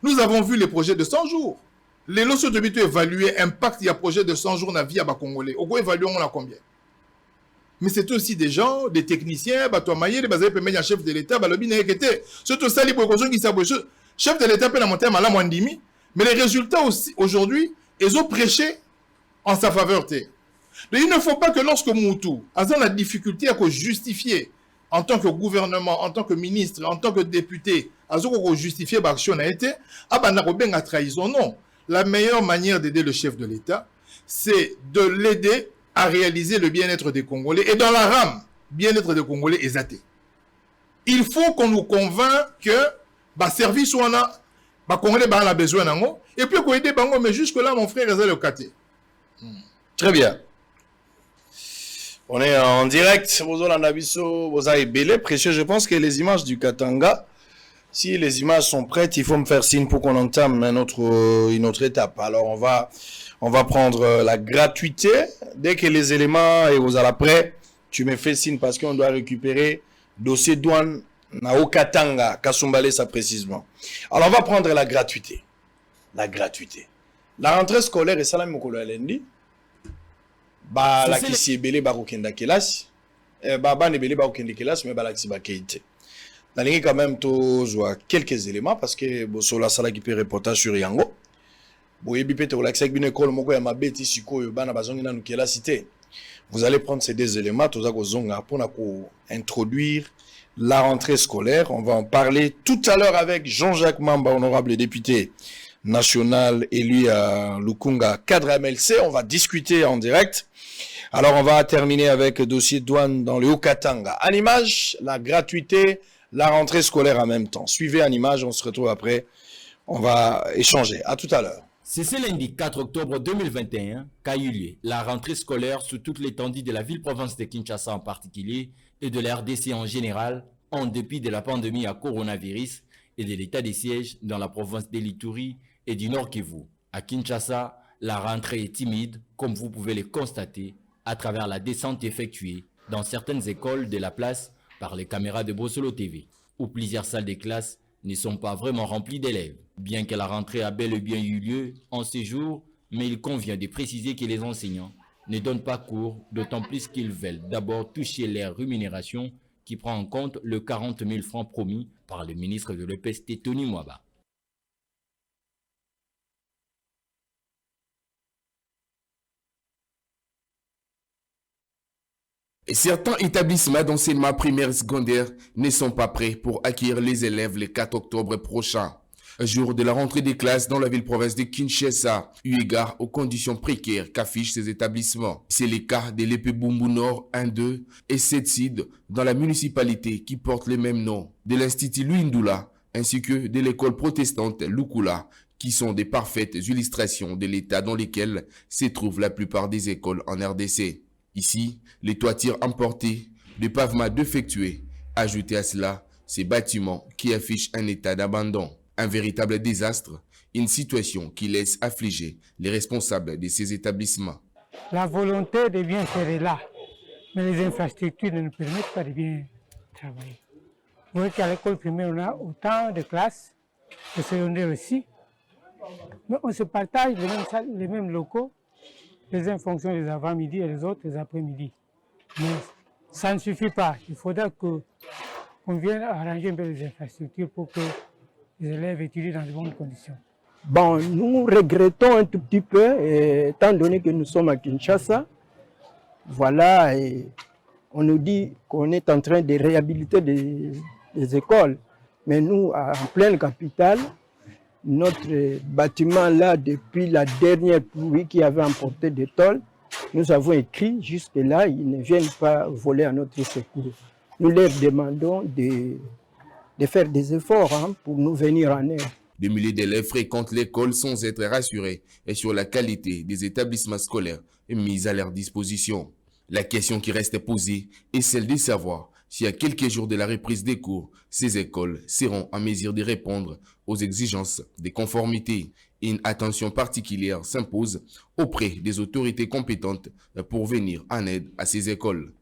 Nous avons vu les projets de 100 jours. Les lots de but évaluer l'impact du projet de 100 jours dans la vie à Congolais. Au quoi évaluons on a combien? Mais c'est aussi des gens, des techniciens, les chef de l'État, surtout ça, les chef de l'État peut la monter à Malamouandimi, mais les résultats aussi, aujourd'hui, ils ont prêché en sa faveur. Donc il ne faut pas que lorsque Moutou a la difficulté à justifier en tant que gouvernement, en tant que ministre, en tant que député, à justifier l'action a été, à trahison. Non. La meilleure manière d'aider le chef de l'État, c'est de l'aider à réaliser le bien-être des Congolais. Et dans la rame, bien-être des Congolais est athée. Il faut qu'on nous convainc que le service où on a, les Congolais ont besoin d'un mot. Et puis qu'on aide Bango, mais jusque-là, mon frère est le caté. Très bien. On est en direct. Vous avez belé, précieux. Je pense que les images du Katanga, si les images sont prêtes, il faut me faire signe pour qu'on entame une autre étape. Alors on va prendre la gratuité. Dès que les éléments et vous allez prêt, tu me fais signe parce qu'on doit récupérer dossier douane na Okatanga, Kasumbale ça précisément. Alors on va prendre la gratuité. La gratuité. La rentrée scolaire est salam mokolo alendi. Ba la kisi ebele ba kokenda kelasi. Ba ba nebele ba kokenda kelasi mais ba la kisi ba keite. Dans les quand même tous quelques éléments parce que bosola sala qui peut reportage sur Yango. Vous allez prendre ces deux éléments pour introduire la rentrée scolaire. On va en parler tout à l'heure avec Jean-Jacques Mamba, honorable député national élu à Lukunga, cadre MLC. On va discuter en direct. Alors, on va terminer avec le dossier de douane dans le Haut-Katanga. En image, la gratuité, la rentrée scolaire en même temps. Suivez en image, on se retrouve après. On va échanger. À tout à l'heure. C'est ce lundi 4 octobre 2021 qu'a eu lieu la rentrée scolaire sur toute l'étendue de la ville-province de Kinshasa en particulier et de la RDC en général, en dépit de la pandémie à coronavirus et de l'état de siège dans la province de l'Ituri et du Nord Kivu. À Kinshasa, la rentrée est timide, comme vous pouvez le constater à travers la descente effectuée dans certaines écoles de la place par les caméras de Bossolo TV, où plusieurs salles de classe ne sont pas vraiment remplies d'élèves. Bien que la rentrée a bel et bien eu lieu en ces jours, mais il convient de préciser que les enseignants ne donnent pas cours, d'autant plus qu'ils veulent d'abord toucher leur rémunération qui prend en compte le 40 000 francs promis par le ministre de l'EPST Tony Mwaba. Certains établissements d'enseignement primaire et secondaire ne sont pas prêts pour accueillir les élèves le 4 octobre prochain, jour de la rentrée des classes dans la ville-province de Kinshasa, eu égard aux conditions précaires qu'affichent ces établissements. C'est le cas de l'Epebumbu Nord 1, 2 et 7 Sud dans la municipalité qui porte le même nom, de l'Institut Louis Ndoula ainsi que de l'école protestante Lukula, qui sont des parfaites illustrations de l'état dans lequel se trouvent la plupart des écoles en RDC. Ici, les toitures emportées, les pavements défectués. Ajoutez à cela ces bâtiments qui affichent un état d'abandon. Un véritable désastre, une situation qui laisse affliger les responsables de ces établissements. La volonté de bien faire est là, mais les infrastructures ne nous permettent pas de bien travailler. Vous voyez qu'à l'école primaire, on a autant de classes, le secondaire aussi, mais on se partage les mêmes salles, les mêmes locaux, les uns fonctionnent les avant-midi et les autres les après-midi. Mais ça ne suffit pas. Il faudra qu'on vienne arranger un peu les infrastructures pour que les élèves étudient dans de bonnes conditions. Bon, nous regrettons un tout petit peu, étant donné que nous sommes à Kinshasa. Voilà, et on nous dit qu'on est en train de réhabiliter des écoles. Mais nous, en pleine capitale, notre bâtiment là, depuis la dernière pluie qui avait emporté des tôles, nous avons écrit jusque-là, ils ne viennent pas voler à notre secours. Nous leur demandons de faire des efforts pour nous venir en aide. Des milliers d'élèves fréquentent l'école sans être rassurés et sur la qualité des établissements scolaires mis à leur disposition. La question qui reste posée est celle de savoir si à quelques jours de la reprise des cours, ces écoles seront en mesure de répondre aux exigences de conformité. Une attention particulière s'impose auprès des autorités compétentes pour venir en aide à ces écoles.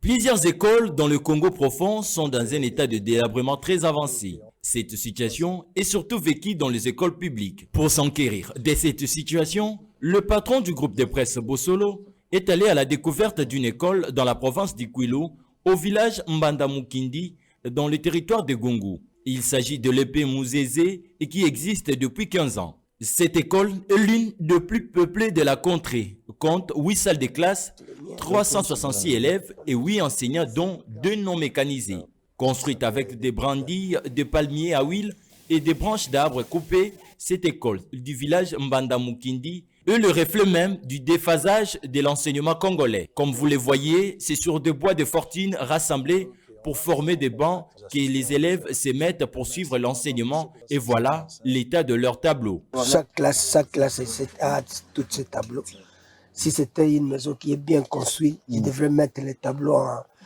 Plusieurs écoles dans le Congo profond sont dans un état de délabrement très avancé. Cette situation est surtout vécue dans les écoles publiques. Pour s'enquérir de cette situation, le patron du groupe de presse Bossolo est allé à la découverte d'une école dans la province du Kwilu, au village Mbandamukindi, dans le territoire de Gungu. Il s'agit de l'épée Mouzézé et qui existe depuis 15 ans. Cette école est l'une des plus peuplées de la contrée, compte 8 salles de classe, 366 élèves et 8 enseignants dont 2 non mécanisés. Construite avec des brindilles de palmiers à huile et des branches d'arbres coupées, cette école du village Mbandamukindi est le reflet même du déphasage de l'enseignement congolais. Comme vous le voyez, c'est sur des bois de fortune rassemblés pour former des bancs que les élèves se mettent pour suivre l'enseignement et voilà l'état de leur tableau. Chaque classe a tous ces tableaux. Si c'était une maison qui est bien construite, ils devraient mettre les tableaux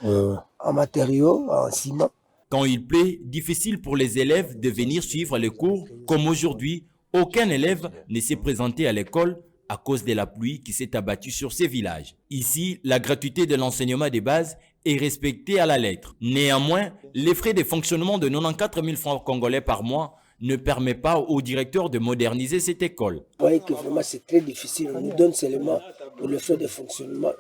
en matériaux, en ciment. Quand il plaît, difficile pour les élèves de venir suivre les cours. Comme aujourd'hui, aucun élève ne s'est présenté à l'école à cause de la pluie qui s'est abattue sur ces villages. Ici, la gratuité de l'enseignement des bases est respectée à la lettre. Néanmoins, les frais de fonctionnement de 94 000 francs congolais par mois ne permet pas au directeur de moderniser cette école. Vous voyez que vraiment c'est très difficile. On nous donne seulement pour le frais de fonctionnement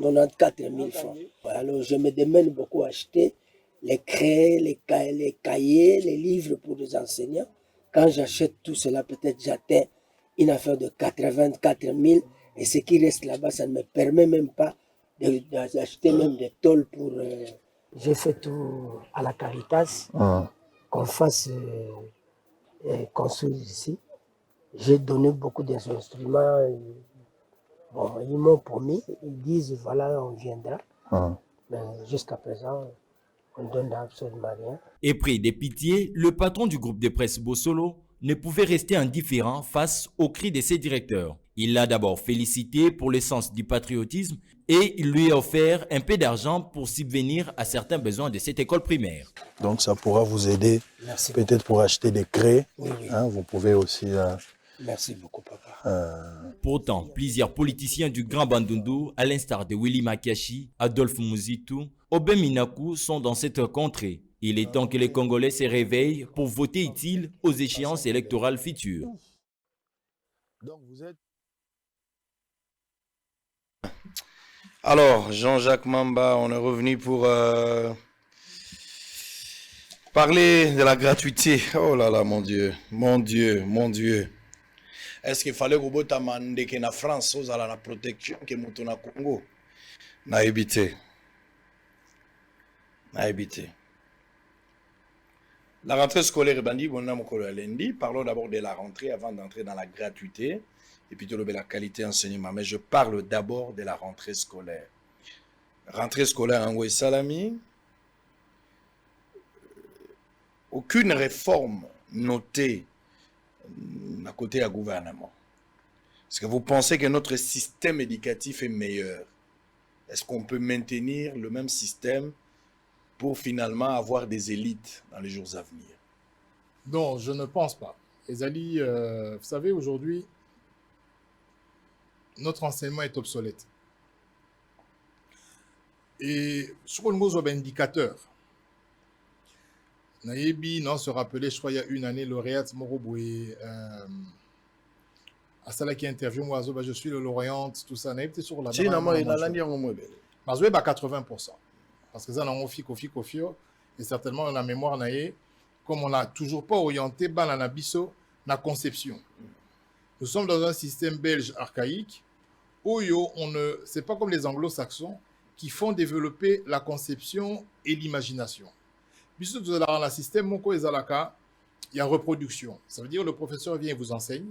94 000 francs. Alors je me demande beaucoup à acheter les crayons, les cahiers, les livres pour les enseignants. Quand j'achète tout cela, peut-être j'atteins une affaire de 84 000 et ce qui reste là-bas, ça ne me permet même pas d'acheter même des tôles pour... J'ai fait tout à la Caritas, qu'on fasse construire ici. J'ai donné beaucoup d'instruments. Bon, ils m'ont promis, ils disent voilà, on viendra. Mais jusqu'à présent, on ne donne absolument rien. Épris de pitié, le patron du groupe de presse Bossolo ne pouvait rester indifférent face aux cris de ses directeurs. Il l'a d'abord félicité pour le sens du patriotisme et il lui a offert un peu d'argent pour subvenir à certains besoins de cette école primaire. Donc ça pourra vous aider peut-être pour acheter des craies. Oui, oui. Vous pouvez aussi Merci beaucoup, papa. Pourtant, plusieurs politiciens du Grand Bandundu, à l'instar de Willy Makashi, Adolphe Muzitu, Obem Minaku, sont dans cette contrée. Il est temps que les Congolais se réveillent pour voter utile aux échéances électorales futures. Donc vous êtes... Alors, Jean-Jacques Mamba, on est revenu pour parler de la gratuité. Oh là là, mon Dieu, mon Dieu, mon Dieu. Est-ce qu'il fallait que vous demande que la France soit la protection que nous avons au Congo? Na évité. Na évité. La rentrée scolaire, parlons d'abord de la rentrée avant d'entrer dans la gratuité et puis de la qualité d'enseignement. Mais je parle d'abord de la rentrée scolaire. Rentrée scolaire en Ouest Salami, aucune réforme notée à côté du gouvernement. Est-ce que vous pensez que notre système éducatif est meilleur? Est-ce qu'on peut maintenir le même système pour finalement avoir des élites dans les jours à venir? Non, je ne pense pas. Ezali, vous savez, aujourd'hui, notre enseignement est obsolète. Et sur le mot indicateur, Naïbi, non, se rappeler, je crois, il y a une année, lauréate Moroboué, à celle qui interview, moi, je suis le lauréate, tout ça, Naïbi, sur la... Si, non, moi, il a l'année en moins belle. Parce que 80%. Parce que ça, on a fait et certainement, on a mémoire, comme on n'a toujours pas orienté, dans la conception. Nous sommes dans un système belge archaïque, où c'est pas comme les anglo-saxons qui font développer la conception et l'imagination. Puisque dans le système, il y a reproduction. Ça veut dire que le professeur vient et vous enseigne,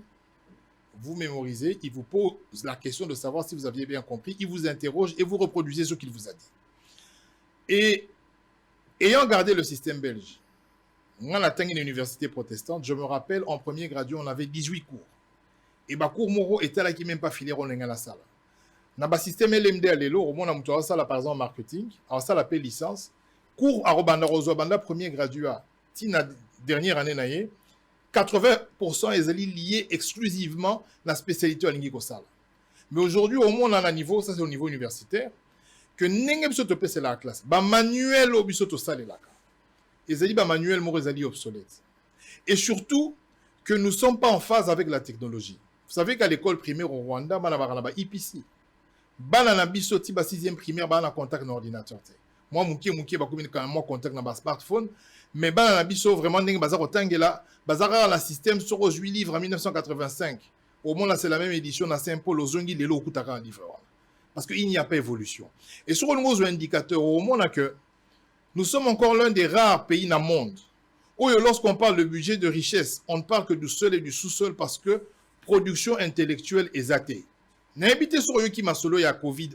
vous mémorisez, il vous pose la question de savoir si vous aviez bien compris, il vous interroge et vous reproduisez ce qu'il vous a dit. Et ayant gardé le système belge, moi, à une université protestante, je me rappelle, en premier gradué, on avait 18 cours. Et les cours moraux étaient là qui même pas filé dans la salle. Dans le système LMD à l'élo, au moins, on a ça, par exemple, marketing, alors ça l'appelle licence. Cours à Robanda Rosobanda, premier graduat, la dernière année, 80% est lié exclusivement à la spécialité à l'ingénieur. Mais aujourd'hui, au moins, on a un niveau, ça c'est au niveau universitaire, que n'engem se topé c'est la classe. Ba manuel au bisoto sale là. Et ba manuel mo obsolète. Et surtout que nous ne sommes pas en phase avec la technologie. Vous savez qu'à l'école primaire au Rwanda, bana ba IPC. Bana na bisoti ba 6e primaire bana contact na ordinateur. Moi mukie ba communiquer moi contact na ba smartphone, mais bana na biso vraiment ndenge baza kotangela, bazara la système sur 8 livres en 1985. Au moins là c'est la même édition na Saint-Paul ozongi lelo okutaka un livre. Parce qu'il n'y a pas évolution. Et sur le nouveau indicateur, au monde que nous sommes encore l'un des rares pays dans le monde où lorsqu'on parle de budget de richesse, on ne parle que du sol et du sous-sol parce que production intellectuelle est athée. N'habitez sur eux qui m'a solo il y a Covid,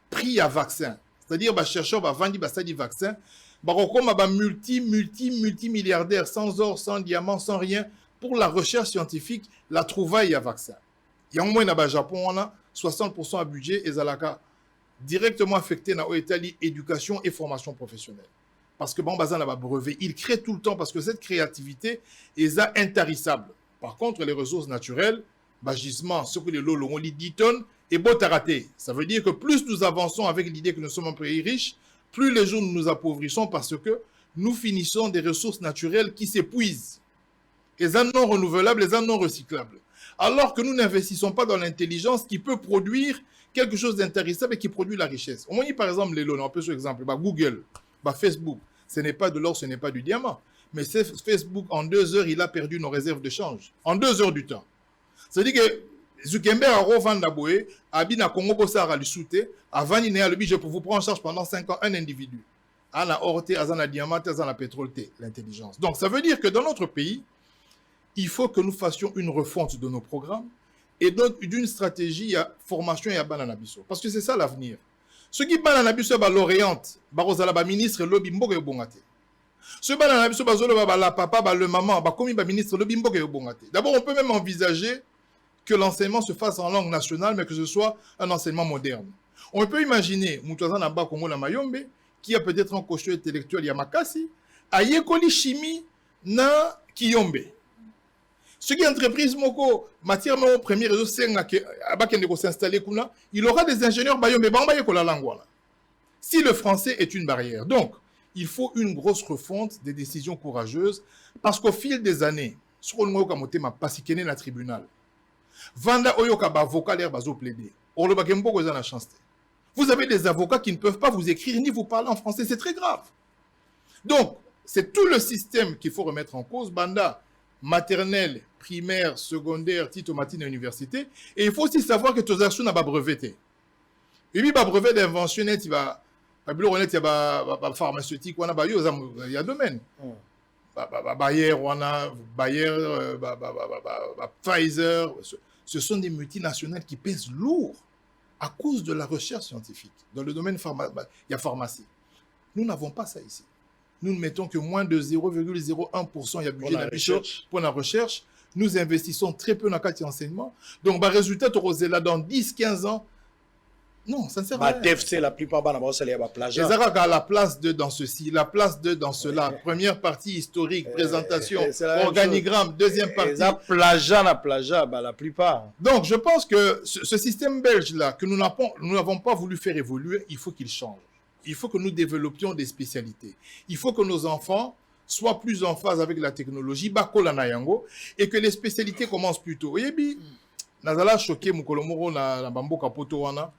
prix à vaccin. C'est-à-dire, les chercheurs vont vendre des vaccins. Multimilliardaires, sans or, sans diamant, sans rien, pour la recherche scientifique, la trouvaille à vaccin. Il y a au moins au Japon, on a 60% à budget et Zalaka directement affecté dans l'Italie, éducation et formation professionnelle. Parce que bon, bazan a brevet, il crée tout le temps parce que cette créativité est intarissable. Par contre, les ressources naturelles, gisement, ce que les lots on dit tonnes, et beau raté. Ça veut dire que plus nous avançons avec l'idée que nous sommes un pays riche, plus les jours nous nous appauvrissons parce que nous finissons des ressources naturelles qui s'épuisent. Les non renouvelables, les non recyclables. Alors que nous n'investissons pas dans l'intelligence qui peut produire quelque chose d'intarissable et qui produit la richesse. Au moins, par exemple, les lots, on peut sur exemple, Google, Facebook, ce n'est pas de l'or, ce n'est pas du diamant. Mais Facebook, en 2 heures, il a perdu nos réserves de change. En 2 heures du temps. C'est-à-dire que Zuckerberg a revendu Naboé, Abina Congo Bossara lui souté, avant il a le budget pour vous prendre en charge pendant 5 ans un individu. À la orte, à la diamant, à la pétrole, l'intelligence. Donc, ça veut dire que dans notre pays, il faut que nous fassions une refonte de nos programmes et donc d'une stratégie à formation et à Bananabiso. Parce que c'est ça l'avenir. Ce qui Bananabiso est l'oriente, Barozala, ministre, lobby, mbogo et bongate. Ce Bananabiso, la papa, le maman, comme ministre, lobby, mbogo et bongate. D'abord, on peut même envisager que l'enseignement se fasse en langue nationale, mais que ce soit un enseignement moderne. On peut imaginer, Moutouazan Naba Kongo na Mayombe, qui a peut-être un coach intellectuel Yamakasi, a Yekoli Chimie na Kiyombe. Ce qui est entreprise moko matière mon premier réseau senga que abakende ko s'installer kuna, il aura des ingénieurs bayo mais bamba ko la langue voilà. Si le français est une barrière. Donc, il faut une grosse refonte des décisions courageuses parce qu'au fil des années, sur le mot kamote ma pasikene na tribunal. Vanda oyoka ba avocat l'air bazo plaider. Or le bakembo ko na chance. Vous avez des avocats qui ne peuvent pas vous écrire ni vous parler en français, c'est très grave. Donc, c'est tout le système qu'il faut remettre en cause. Banda maternelle, primaire, secondaire, tito matine et université. Et il faut aussi savoir que tous actions n'a pas breveté. Et puis, brevet d'invention, il va, il y a pharmaceutique, il y a domaine. Bayer, Pfizer, ce sont des multinationales qui pèsent lourd à cause de la recherche scientifique. Dans le domaine il y a pharmacie. Nous n'avons pas ça ici. Nous ne mettons que moins de 0,01% il y a budget pour la recherche. Nous investissons très peu dans le cadre d'enseignement. Donc, résultat, là, dans 10-15 ans, non, ça ne sert à rien. TFC, la plupart des plagiat. La place de dans ceci, la place de dans cela. Première partie historique, présentation, organigramme, deuxième partie. Plagiat, la plupart. Donc, je pense que ce système belge-là, que nous n'avons pas voulu faire évoluer, il faut qu'il change. Il faut que nous développions des spécialités. Il faut que nos enfants soient plus en phase avec la technologie, et que les spécialités commencent plus tôt. Et puis, Nazala choqué Mukolomoro na Bambo Kapoto wana.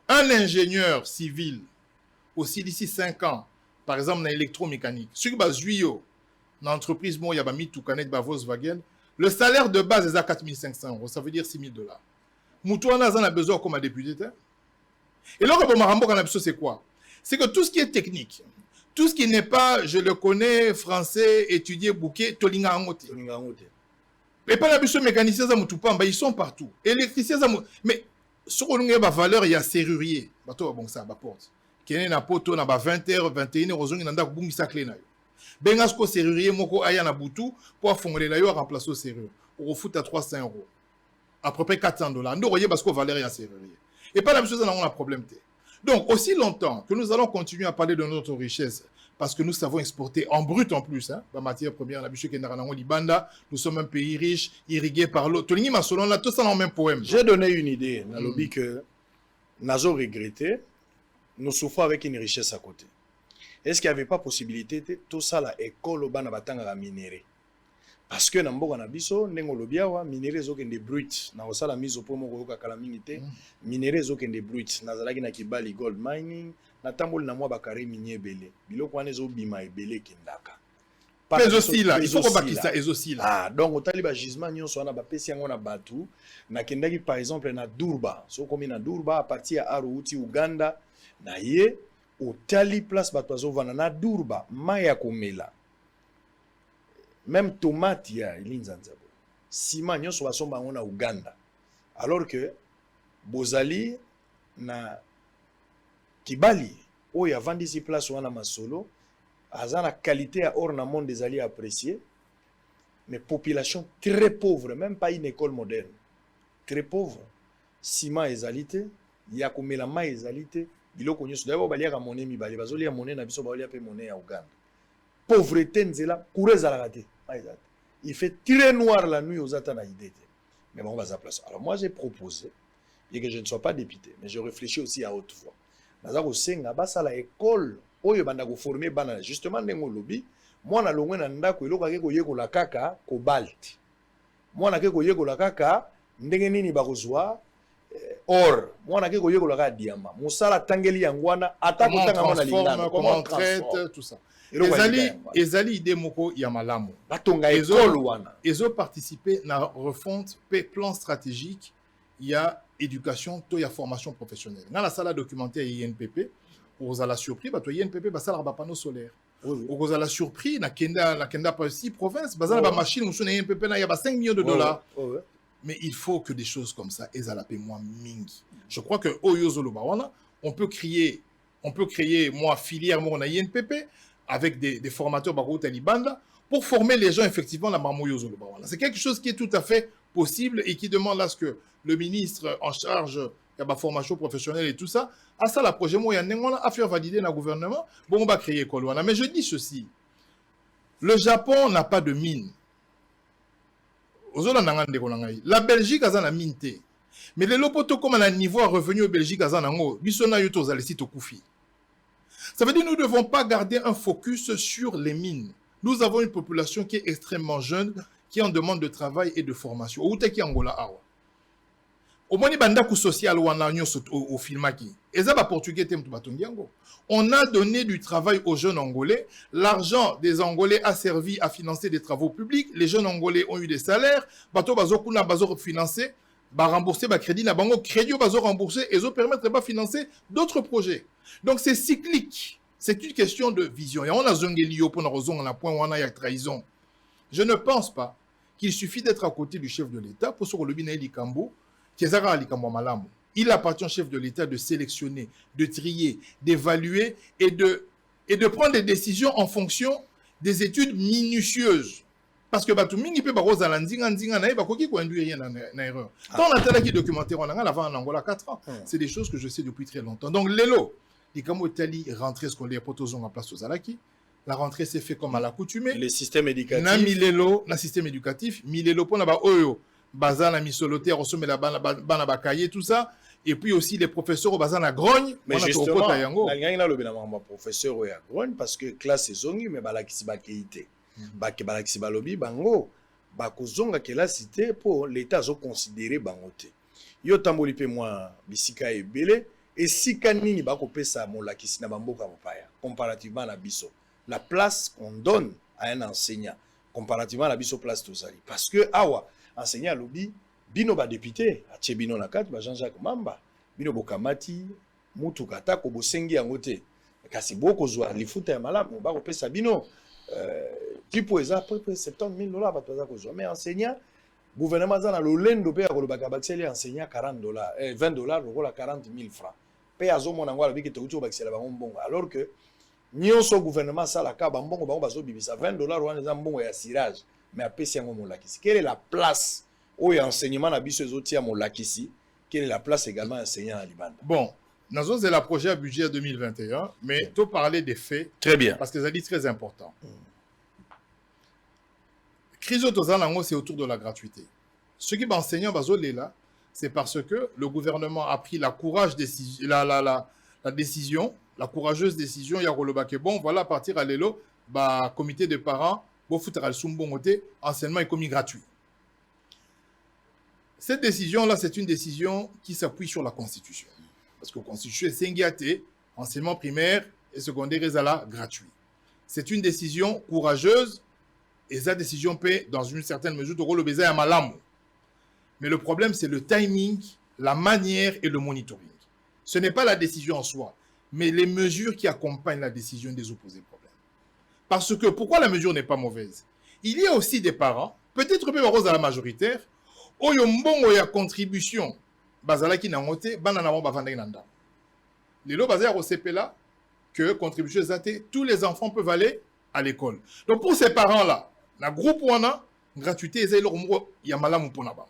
Un ingénieur civil, aussi d'ici 5 ans, par exemple, dans l'électromécanique, celui qui va juillet, dans l'entreprise, il y a mis tout canet Volkswagen, le salaire de base est à 4 500 €, ça veut dire 6 000 $. Moutouana a besoin comme un député. Et là, c'est quoi? C'est que tout ce qui est technique, tout ce qui n'est pas, je le connais, français, étudié, bouquet, tolinga angote. Et pas la besoin mécanicien, ils sont partout. Électricien, mais sur une valeur, il y a serrurier. Bon, ça, ma porte. Qui est na poto, na 20h, 21h, aux gens, nanda bungi sa clé na yo. Bengasko serrurier, moko aya na boutou, pour fondre la yo, à remplacer au serrure. Au foot à 300 €. À peu près 400 $. Nous, voyez, parce que valeur, il y a serrurier. Et pas la même chose, on a un problème. Donc, aussi longtemps que nous allons continuer à parler de notre richesse, parce que nous savons exporter en brut en plus, hein, la matière première, nous sommes un pays riche, irrigué par l'eau. Tout ça dans le même poème. J'ai donné une idée, dans le but que nous avons regretté, nous souffrons avec une richesse à côté. Est-ce qu'il n'y avait pas possibilité de tout ça, l'école, la minérée? Parce que dans le biso, nous minéré des brut. Nous avons la mise au point de calamité. Minéré des brut. Nous avons Kibali gold mining. Nous avons na bakari minier belé. Bilo kwa nezo bima belé kindaka. Mais aussi là, il faut qu'on bâtisse ça, aussi là. Ah, donc au taliba gisement nyon so na ba pesi yango na batu. Na kendaki par exemple na Durba. So comme na Durba à partir à Arouti Uganda na ye au tali place batozo vana na Durba maya komela. Même tomate ya ilinzanzabo. Sima nyon so basomba yango na Uganda. Alors que bozali na Kibali, où il y a 26 places ou en masolo, a la qualité à or dans le monde des alliés appréciés, mais population très pauvre, même pas une école moderne. Très pauvre. Ciment est alité, Yakumelama est alité, biloko nyoso d'abord balia monnaie mi bali bazoli ya monnaie na biso balia pe monnaie ya Uganda. Pauvreté nzela courez à la rater. Il fait très noir la nuit aux Atanaïdés. Mais bon, on va à place. Alors moi j'ai proposé, et que je ne sois pas député, mais je réfléchis aussi à haute voix. Nazako senga basa la école oyo banda ko former bana justement ndengo lobi mwana longwe na ndako eloko ake koyekola kaka cobalt mwana ake koyekola kaka ndenge nini bakozwa or mwana ake koyekola kaka diamant musala tangeli yangwana atako tanga mwana lingana comment traite tout ça ezali idée moko ya malamu batonga école wana ezo participer na refonte plan stratégique il y a éducation, il y a formation professionnelle. Dans la salle documentaire INPP, vous avez la surprise, parce que INPP, c'est un panneau solaire. Vous avez la surprise, dans Kenda, par 6 provinces, vous avez la machine, vous avez INPP, il y a 5 millions de dollars. Mais il faut que des choses comme ça, elles aient moins mingi. Je crois que on peut créer, moi, filière, moi, on a INPP, avec des formateurs, pour former les gens, effectivement, la Mamoyozo. C'est quelque chose qui est tout à fait possible et qui demande à ce que le ministre en charge de la formation professionnelle et tout ça, à ça, la projet, moi, il y a à faire valider dans le gouvernement, bon, on va créer Kolwana. Mais je dis ceci, le Japon n'a pas de mine. La Belgique a un mine. Mais les lopoto comme un niveau revenu au Belgique a un ango. Bisona yoto za les sites au koufi. Ça veut dire que nous ne devons pas garder un focus sur les mines. Nous avons une population qui est extrêmement jeune, qui est en demande de travail et de formation. Où est-ce Angola awa? Au moins, il social au filmaki. Portugais. On a donné du travail aux jeunes Angolais. L'argent des Angolais a servi à financer des travaux publics. Les jeunes Angolais ont eu des salaires. Bato bazo kuna bazo financer, ba rembourser ba crédit na bango crédit bazo rembourser et zo permettre de financer d'autres projets. Donc c'est cyclique. C'est une question de vision. Et on a zongelio pour on a point on a trahison. Je ne pense pas qu'il suffit d'être à côté du chef de l'État pour se relever na Likambo. Il appartient au chef de l'État de sélectionner, de trier, d'évaluer et de prendre des décisions en fonction des études minutieuses. Parce que Batumingi peut pas conduire une erreur. Quand on a tel qui documentaire en Angola 4 ans, c'est des choses que je sais depuis très longtemps. Donc l'élo, les Kamotali rentrée scolaire pour tous en place aux Alaki. La rentrée s'est faite comme à l'accoutumée. Le système éducatif. Na milelo, na système éducatif, milelo pour na oyo. Bazan a mis solotaire, on se met la bana tout ça. Et puis aussi les professeurs au bazan à grogne. Mais justement, le professeur au grogne parce que classe est zongi, mais balakisi bakeite. Balakisi balobi bango. Bakozonga ke la cité pour l'État a considéré bangote. Yo tamboli pe moi bisika e belé. Et si kanini bako pesa mon lakisi na bamboka mopaya. Comparativement à la biso. La place qu'on donne à un enseignant. Comparativement à la biso place Tozali. Parce que awa. Enseignant lobby bino ba député atie bino na kati ba Jean-Jacques Mamba bino bokamati mutu kata ko bosengi yangote kasi boko zwa lifuta ya malamu ba ko pesa bino tipo eza près $70,000 ba toza ko zwa mais enseignant gouvernement za na lolendo pe ya ko lobaka bakiseli enseignant $40 $20 lokola 40,000 francs pe azomona ngwala biki to uti bakisela bango mbongo alors que nyonso gouvernement sala ka ba mbongo bango bazo bibisa $20 wana za mbongo ya cirage. Mais après, c'est un molakisi. Quelle est la place où il y a enseignement à biso zoti à molakisi? Quelle est la place également enseignant à Liban? Bon, nous avons le projet budget 2021, mais tu parler des faits. Très bien. Parce que ça dit très important. Crise au c'est autour de la gratuité. Ce qui m'enseigne là, c'est parce que le gouvernement a pris la décision, la courageuse décision, il y a que bon, voilà, partir à l'élo, bah, comité de parents. Enseignement est commis gratuit. Cette décision-là, c'est une décision qui s'appuie sur la Constitution. Parce que la Constitution est singulière, enseignement primaire et secondaire est là gratuit. C'est une décision courageuse et cette décision peut, dans une certaine mesure, de rôle à malamu. Mais le problème, c'est le timing, la manière et le monitoring. Ce n'est pas la décision en soi, mais les mesures qui accompagnent la décision des opposés problèmes. Parce que, pourquoi la mesure n'est pas mauvaise? Il y a aussi des parents, peut-être peu rose à la majoritaire, où il y a contribution, bazalaki na ngote, banana mo bavandaki nanda. Les lots basés au CP là, que contribution zate, tous les enfants peuvent aller à l'école. Donc pour ces parents-là, la groupe wana, gratuité, il y a malamu pour naba.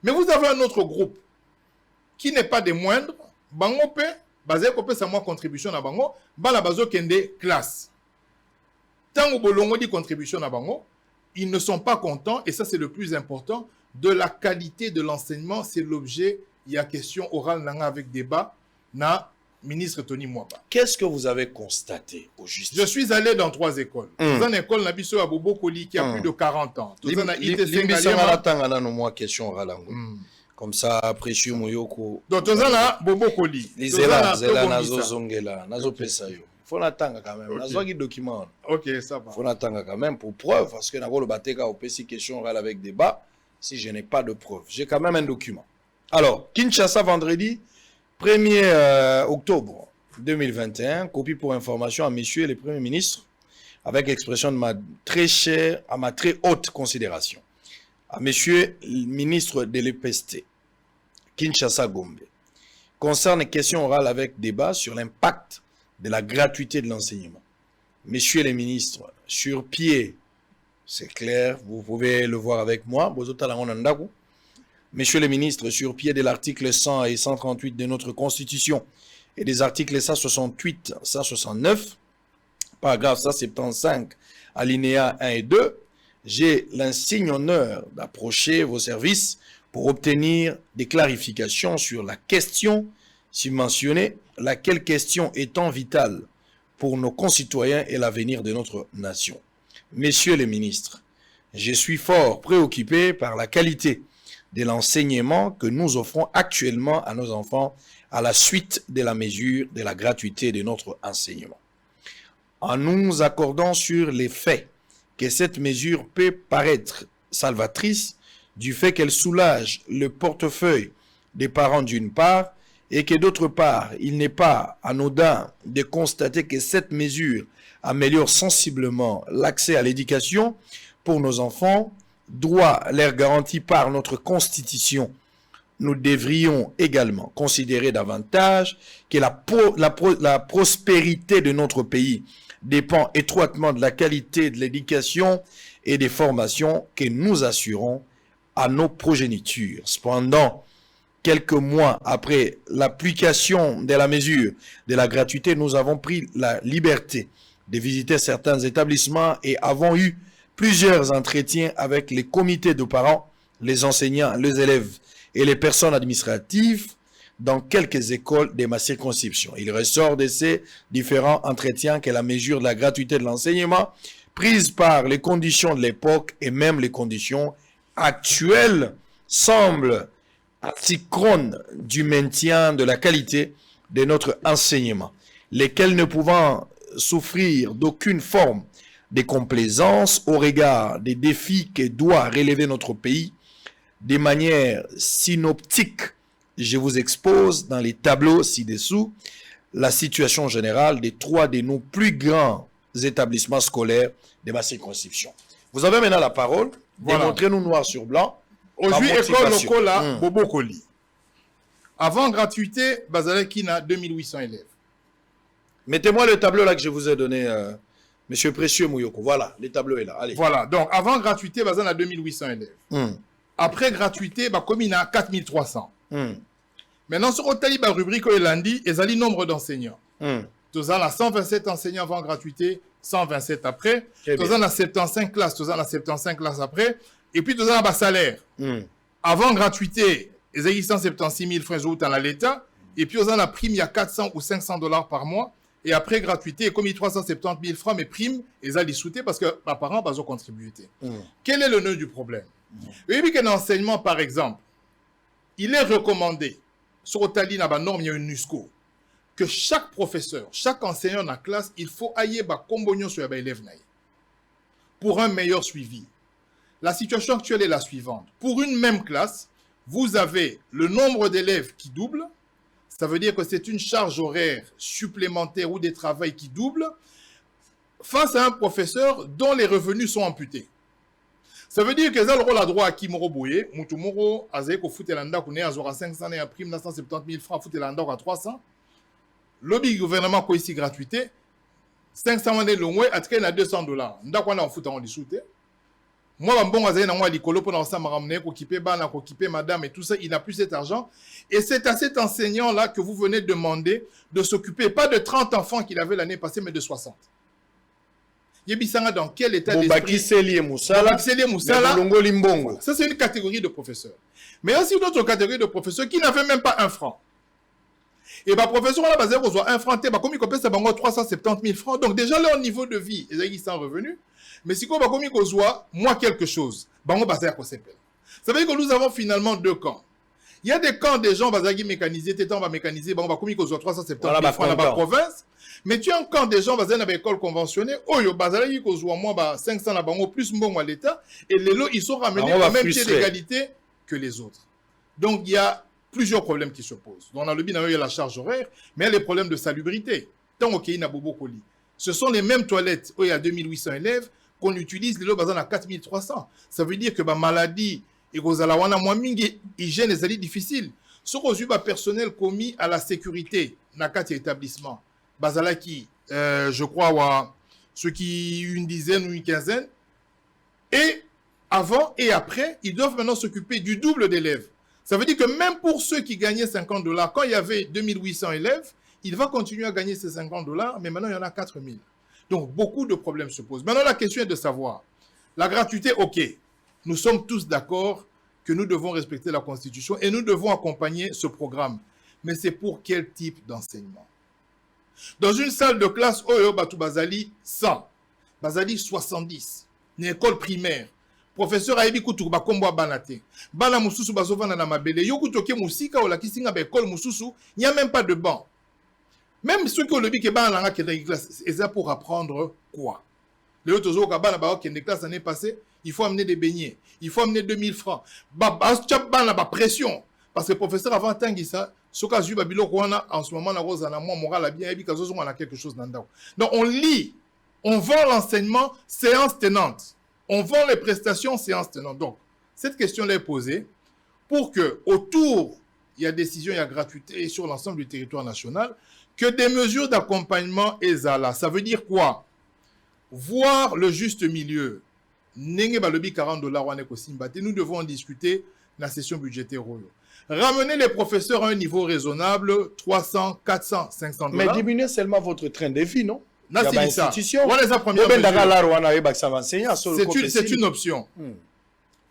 Mais vous avez un autre groupe, qui n'est pas des moindres, bango pe, basé kopé sa moi contribution na bango, bala bazo kende classe. Tant que bolongo dit contribution à bango, ils ne sont pas contents, et ça c'est le plus important, de la qualité de l'enseignement, c'est l'objet, il y a question orale avec débat, na ministre Tony Mwaba. Qu'est-ce que vous avez constaté au juste? Je suis allé dans 3 écoles. Dans une école, Nabiso à Bobo Koli, qui a plus de 40 ans. Question orale. Comme ça, après, je suis Moyoko. Donc, tu as Bobo Koli. Les élèves, nazo zongela, nazo pesayo. Faut l'attendre quand même. Nazo qui document. Ok, ça va. Faut l'attendre quand même pour preuve, parce que n'a le bateka au PC question orale avec débat. Si je n'ai pas de preuve, j'ai quand même un document. Alors, Kinshasa vendredi 1er octobre 2021, copie pour information à messieurs les premiers ministres, avec expression de ma très chère, à ma très haute considération, à messieurs les ministres de l'EPST, Kinshasa Gombe, concerne question orale avec débat sur l'impact de la gratuité de l'enseignement. Messieurs les ministres, sur pied, c'est clair, vous pouvez le voir avec moi, messieurs les ministres, sur pied de l'article 100 et 138 de notre Constitution et des articles 168, 169, paragraphe 175, alinéa 1 et 2, j'ai l'insigne honneur d'approcher vos services pour obtenir des clarifications sur la question subventionnée, laquelle question étant vitale pour nos concitoyens et l'avenir de notre nation. Messieurs les ministres, je suis fort préoccupé par la qualité de l'enseignement que nous offrons actuellement à nos enfants à la suite de la mesure de la gratuité de notre enseignement. En nous accordant sur les faits que cette mesure peut paraître salvatrice du fait qu'elle soulage le portefeuille des parents d'une part et que d'autre part, il n'est pas anodin de constater que cette mesure améliore sensiblement l'accès à l'éducation pour nos enfants, droit leur garanti par notre Constitution. Nous devrions également considérer davantage que la prospérité de notre pays dépend étroitement de la qualité de l'éducation et des formations que nous assurons à nos progénitures. Cependant, quelques mois après l'application de la mesure de la gratuité, nous avons pris la liberté de visiter certains établissements et avons eu plusieurs entretiens avec les comités de parents, les enseignants, les élèves et les personnes administratives dans quelques écoles de ma circonscription. Il ressort de ces différents entretiens que la mesure de la gratuité de l'enseignement, prise par les conditions de l'époque et même les conditions actuelles, semble asynchrone du maintien de la qualité de notre enseignement, lesquels ne pouvant souffrir d'aucune forme de complaisance au regard des défis que doit relever notre pays, de manière synoptique, je vous expose dans les tableaux ci-dessous la situation générale des 3 de nos plus grands établissements scolaires de ma circonscription. Vous avez maintenant la parole. Voilà. Démontrez-nous noir sur blanc. Aujourd'hui, école Lokola, Bobo Koli. Avant gratuité, Bazalaki n'a 2800 élèves. Mettez-moi le tableau là que je vous ai donné, Monsieur Précieux Mouyoko. Voilà, le tableau est là. Allez. Voilà, donc avant gratuité, Bazal a 2800 élèves. Après gratuité, commune a 4300. Maintenant, sur le rubrique lundi, il y a le nombre d'enseignants. Nous avons 127 enseignants avant gratuité, 127 après. Nous avons 75 classes, nous avons 75 classes après. Et puis, nous avons un salaire. Avant gratuité, il y a 176 000 francs dans l'État. Et puis, nous avons la prime, il y a 400 ou 500 $ par mois. Et après gratuité, comme il y a 370 000 francs, mais prime, ils ont les souhaité parce que mes parents ont contribué. Quel est le nœud du problème? Vous voyez qu'un enseignement, par exemple, il est recommandé, sur Otali, dans la norme, il y a une NUSCO, que chaque professeur, chaque enseignant dans la classe, il faut ailler combognon sur les élèves pour un meilleur suivi. La situation actuelle est la suivante. Pour une même classe, vous avez le nombre d'élèves qui double. Ça veut dire que c'est une charge horaire supplémentaire ou des travails qui doublent face à un professeur dont les revenus sont amputés. Ça veut dire que ça le rôle à droit à Kimoro Boye, Moutoumoro, Azeko Foutelanda, qu'on est à 500 et à prime 970 000 francs, Foutelanda à 300. Lobby gouvernement quoi ici gratuité, 500 000 longue, à traîner à 200 $. Ndakwa na fouta on dissoute. Moi, bon, à moi, l'école pour ça m'a ramené, pour équiper madame et tout ça, il n'a plus cet argent. Et c'est à cet enseignant-là que vous venez demander de s'occuper, pas de 30 enfants qu'il avait l'année passée, mais de 60. Yebisanga dans quel état d'esprit? Ça, c'est une catégorie de professeurs. Mais aussi une autre catégorie de professeurs qui n'avaient même pas 1 franc. Et bah, professeur, on a basé sur 1 franc, comme il compte, c'est 370 000 francs. Donc, déjà, leur niveau de vie, ils sont revenus. Mais si on a commis qu'on soit, moi, quelque chose, ça veut dire que nous avons finalement 2 camps. Il y a des camps des gens qui mécanisés, on va mécaniser, on va commis qu'on soit 370 000 francs dans la province. Mais tu as un camp des gens qui ont une école conventionnée, qu'on soit moins 500 plus bon à l'État, et les lots, ils sont ramenés au même pied d'égalité que les autres. Donc, il y a plusieurs problèmes qui se posent. Dans le bin, il y a la charge horaire, mais il y a les problèmes de salubrité. Tant qu'il y a Bobo Koli. Ce sont les mêmes toilettes où il y a 2800 élèves qu'on utilise les lots à 4300. Ça veut dire que la maladie et l'hygiène est difficile. Ce qu'on a personnel commis à la sécurité dans 4 établissements, je crois, ceux qui une dizaine ou une quinzaine, et avant et après, ils doivent maintenant s'occuper du double d'élèves. Ça veut dire que même pour ceux qui gagnaient 50 $, quand il y avait 2800 élèves, il va continuer à gagner ces 50 $, mais maintenant il y en a 4000. Donc beaucoup de problèmes se posent. Maintenant la question est de savoir, La gratuité, ok. Nous sommes tous d'accord que nous devons respecter la Constitution et nous devons accompagner ce programme. Mais c'est pour quel type d'enseignement? Dans une salle de classe, Oyo Batu Bazali 100, Bazali 70, une école primaire. Professeur Aïbi Koutou Bakombo Banate, Bana Moussousou Bazovana na Mabele, Yokutoke Moussika ou la Kisinga Bekol Moussoussou, il n'y a même pas de banc. Même ceux qui ont le bic et ban la classe, c'est ça pour apprendre quoi? Le autre jour, Kabana Bao qui est de classe l'année passée, il faut amener des beignets, il faut amener 2000 francs. Ba pression. Parce que le professeur avant Tanguissa, ce cas où Babilo Kouana, en ce moment, la rose en amour, moral, la bien, on a quelque chose dans le. Donc on lit, on vend l'enseignement, séance tenante. On vend les prestations, séance tenante. Donc, cette question-là est posée pour que, autour, il y a décision, il y a gratuité sur l'ensemble du territoire national, que des mesures d'accompagnement aient là. Ça veut dire quoi? Voir le juste milieu. Nous devons en discuter dans la session budgétaire. Ramener les professeurs à un niveau raisonnable, 300, 400, 500 $. Mais diminuer seulement votre train de vie, non? C'est une option.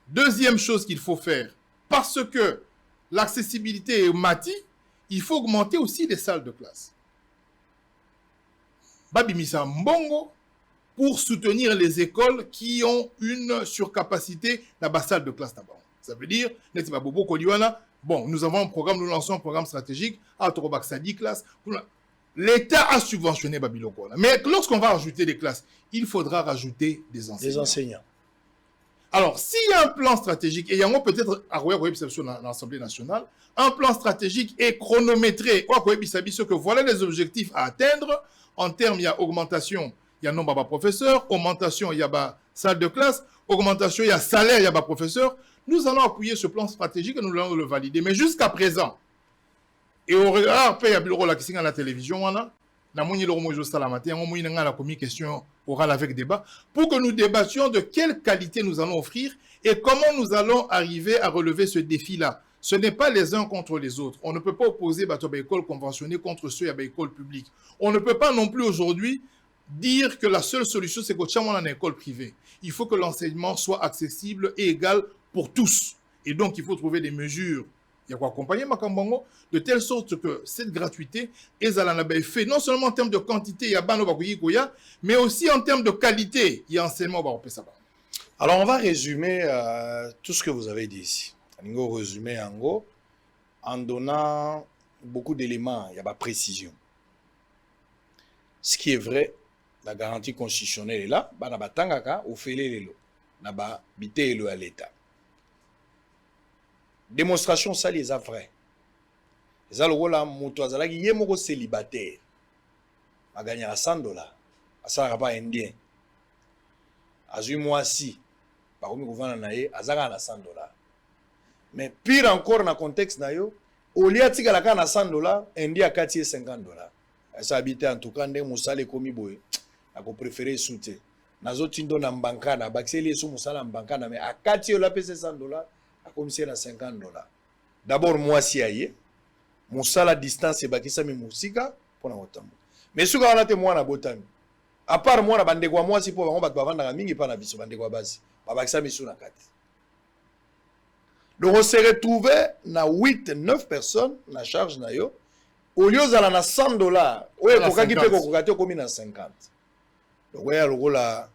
Deuxième chose qu'il faut faire, parce que l'accessibilité est mati, il faut augmenter aussi les salles de classe. Babimisa Mbongo pour soutenir les écoles qui ont une surcapacité dans la salle de classe d'abord. Ça veut dire, bon, nous avons un programme, nous lançons un programme stratégique, à Torobaksa 10 classes. L'État a subventionné Babiloko. Mais lorsqu'on va ajouter des classes, il faudra rajouter des enseignants. Des enseignants. Alors, s'il y a un plan stratégique, et il y a peut-être à l'Assemblée nationale, un plan stratégique est chronométré. Que voilà les objectifs à atteindre. En termes, il y a augmentation, il y a nombre de professeurs, augmentation, il y a salle de classe, augmentation, il y a salaire, il y a professeurs. Nous allons appuyer ce plan stratégique et nous allons le valider. Mais jusqu'à présent, et au regard, il y a le rôle à la télévision, on a commis question orale avec débat, pour que nous débattions de quelle qualité nous allons offrir et comment nous allons arriver à relever ce défi-là. Ce n'est pas les uns contre les autres. On ne peut pas opposer l'école conventionnée contre ceux à l'école publique. On ne peut pas non plus aujourd'hui dire que la seule solution, c'est qu'on ait une école privée. Il faut que l'enseignement soit accessible et égal pour tous. Et donc, il faut trouver des mesures. Il y a quoi accompagner Makambongo de telle sorte que cette gratuité est fait non seulement en termes de quantité, mais aussi en termes de qualité. Il y a enseignement. Alors, on va résumer tout ce que vous avez dit ici. On va résumer en donnant beaucoup d'éléments. Il y a pas précision. Ce qui est vrai, la garantie constitutionnelle est là. Au fait les à l'État. Démonstration, ça les a vrai. Les algos moutouazala qui est célibataire. A gagné à $100. À ça pas indien. À un mois si. Par contre, gouvernement naé, à ça $100. Mais pire encore dans le contexte nayo, au lieu de tika la kana $100, indien a $50. Ça habite en tout cas ndé musale komi boy. A ko préférer souté. Nazo tindo na mbanka na baxeli sou musala mbanka na mais à $40 la pese $100. Comme si elle a $50. D'abord, moi, si aïe, mon salaire à distance est bakisa mi musika pour la botambo. Mais ce qu'on a été moi na botambo. À part moi, la bande quoi moi si pour on va vendre la mingi pas na biso bande quoi basi. Ba bakisa mi sou na kati. Donc on s'est retrouvé na 8-9 personnes na charge na yo. Au lieu zala na $100, ouais pour qui peut kokate comme na 50. Donc ouais alors là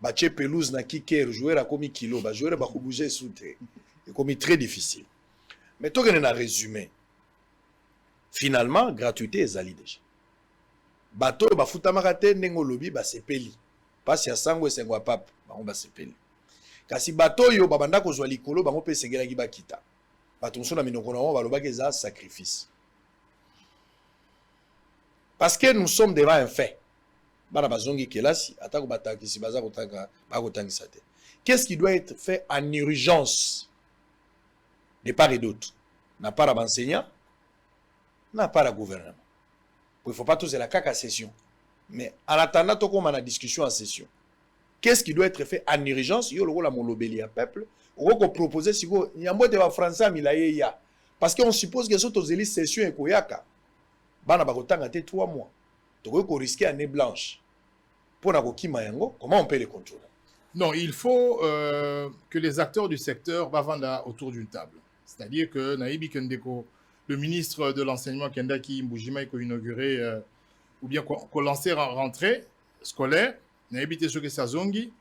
bache pelouse na kicker jouer à comme kilo, ba jouer ba bouger sous terre. C'est comme très difficile. Mais tout le résumé. Finalement, gratuité est zali déjà. Bateau, ba futamarate nengo lobi ba sepeli. Parce ya sango sengwa pap, ba on ba sepeli. Kasi bateau yo babanda ko zwa likolo ba mo pe sengela ki ba kita. Batonso na minoko na ba loba ke za sacrifice. Parce que nous sommes devant un fait. Bana bazongi kelasi atako bataki si baza kotanga ba kotangisa te. Qu'est-ce qui doit être fait en urgence? De part et d'autre. N'a pas l'enseignant, n'a pas le gouvernement. Il ne faut pas tous la caca session. Mais en attendant, on a la discussion en session. Qu'est-ce qui doit être fait en urgence? Il y a le rôle à mon lobby à peuple. On va proposer si il y a un mot de français à parce qu'on suppose que ce sont les sessions et koyaka. Bana bakotanga te 3 mois. Donc on risque année blanche. Pour na kokima yango, comment on peut les contrôler? Non, il faut que les acteurs du secteur va vendre autour d'une table. C'est-à-dire que Naïbi Kendeko, le ministre de l'enseignement Kendaki Mbujima, qui a inauguré ou bien qu'on lançait en rentrée scolaire, Naïbi Tessoke Sazongi,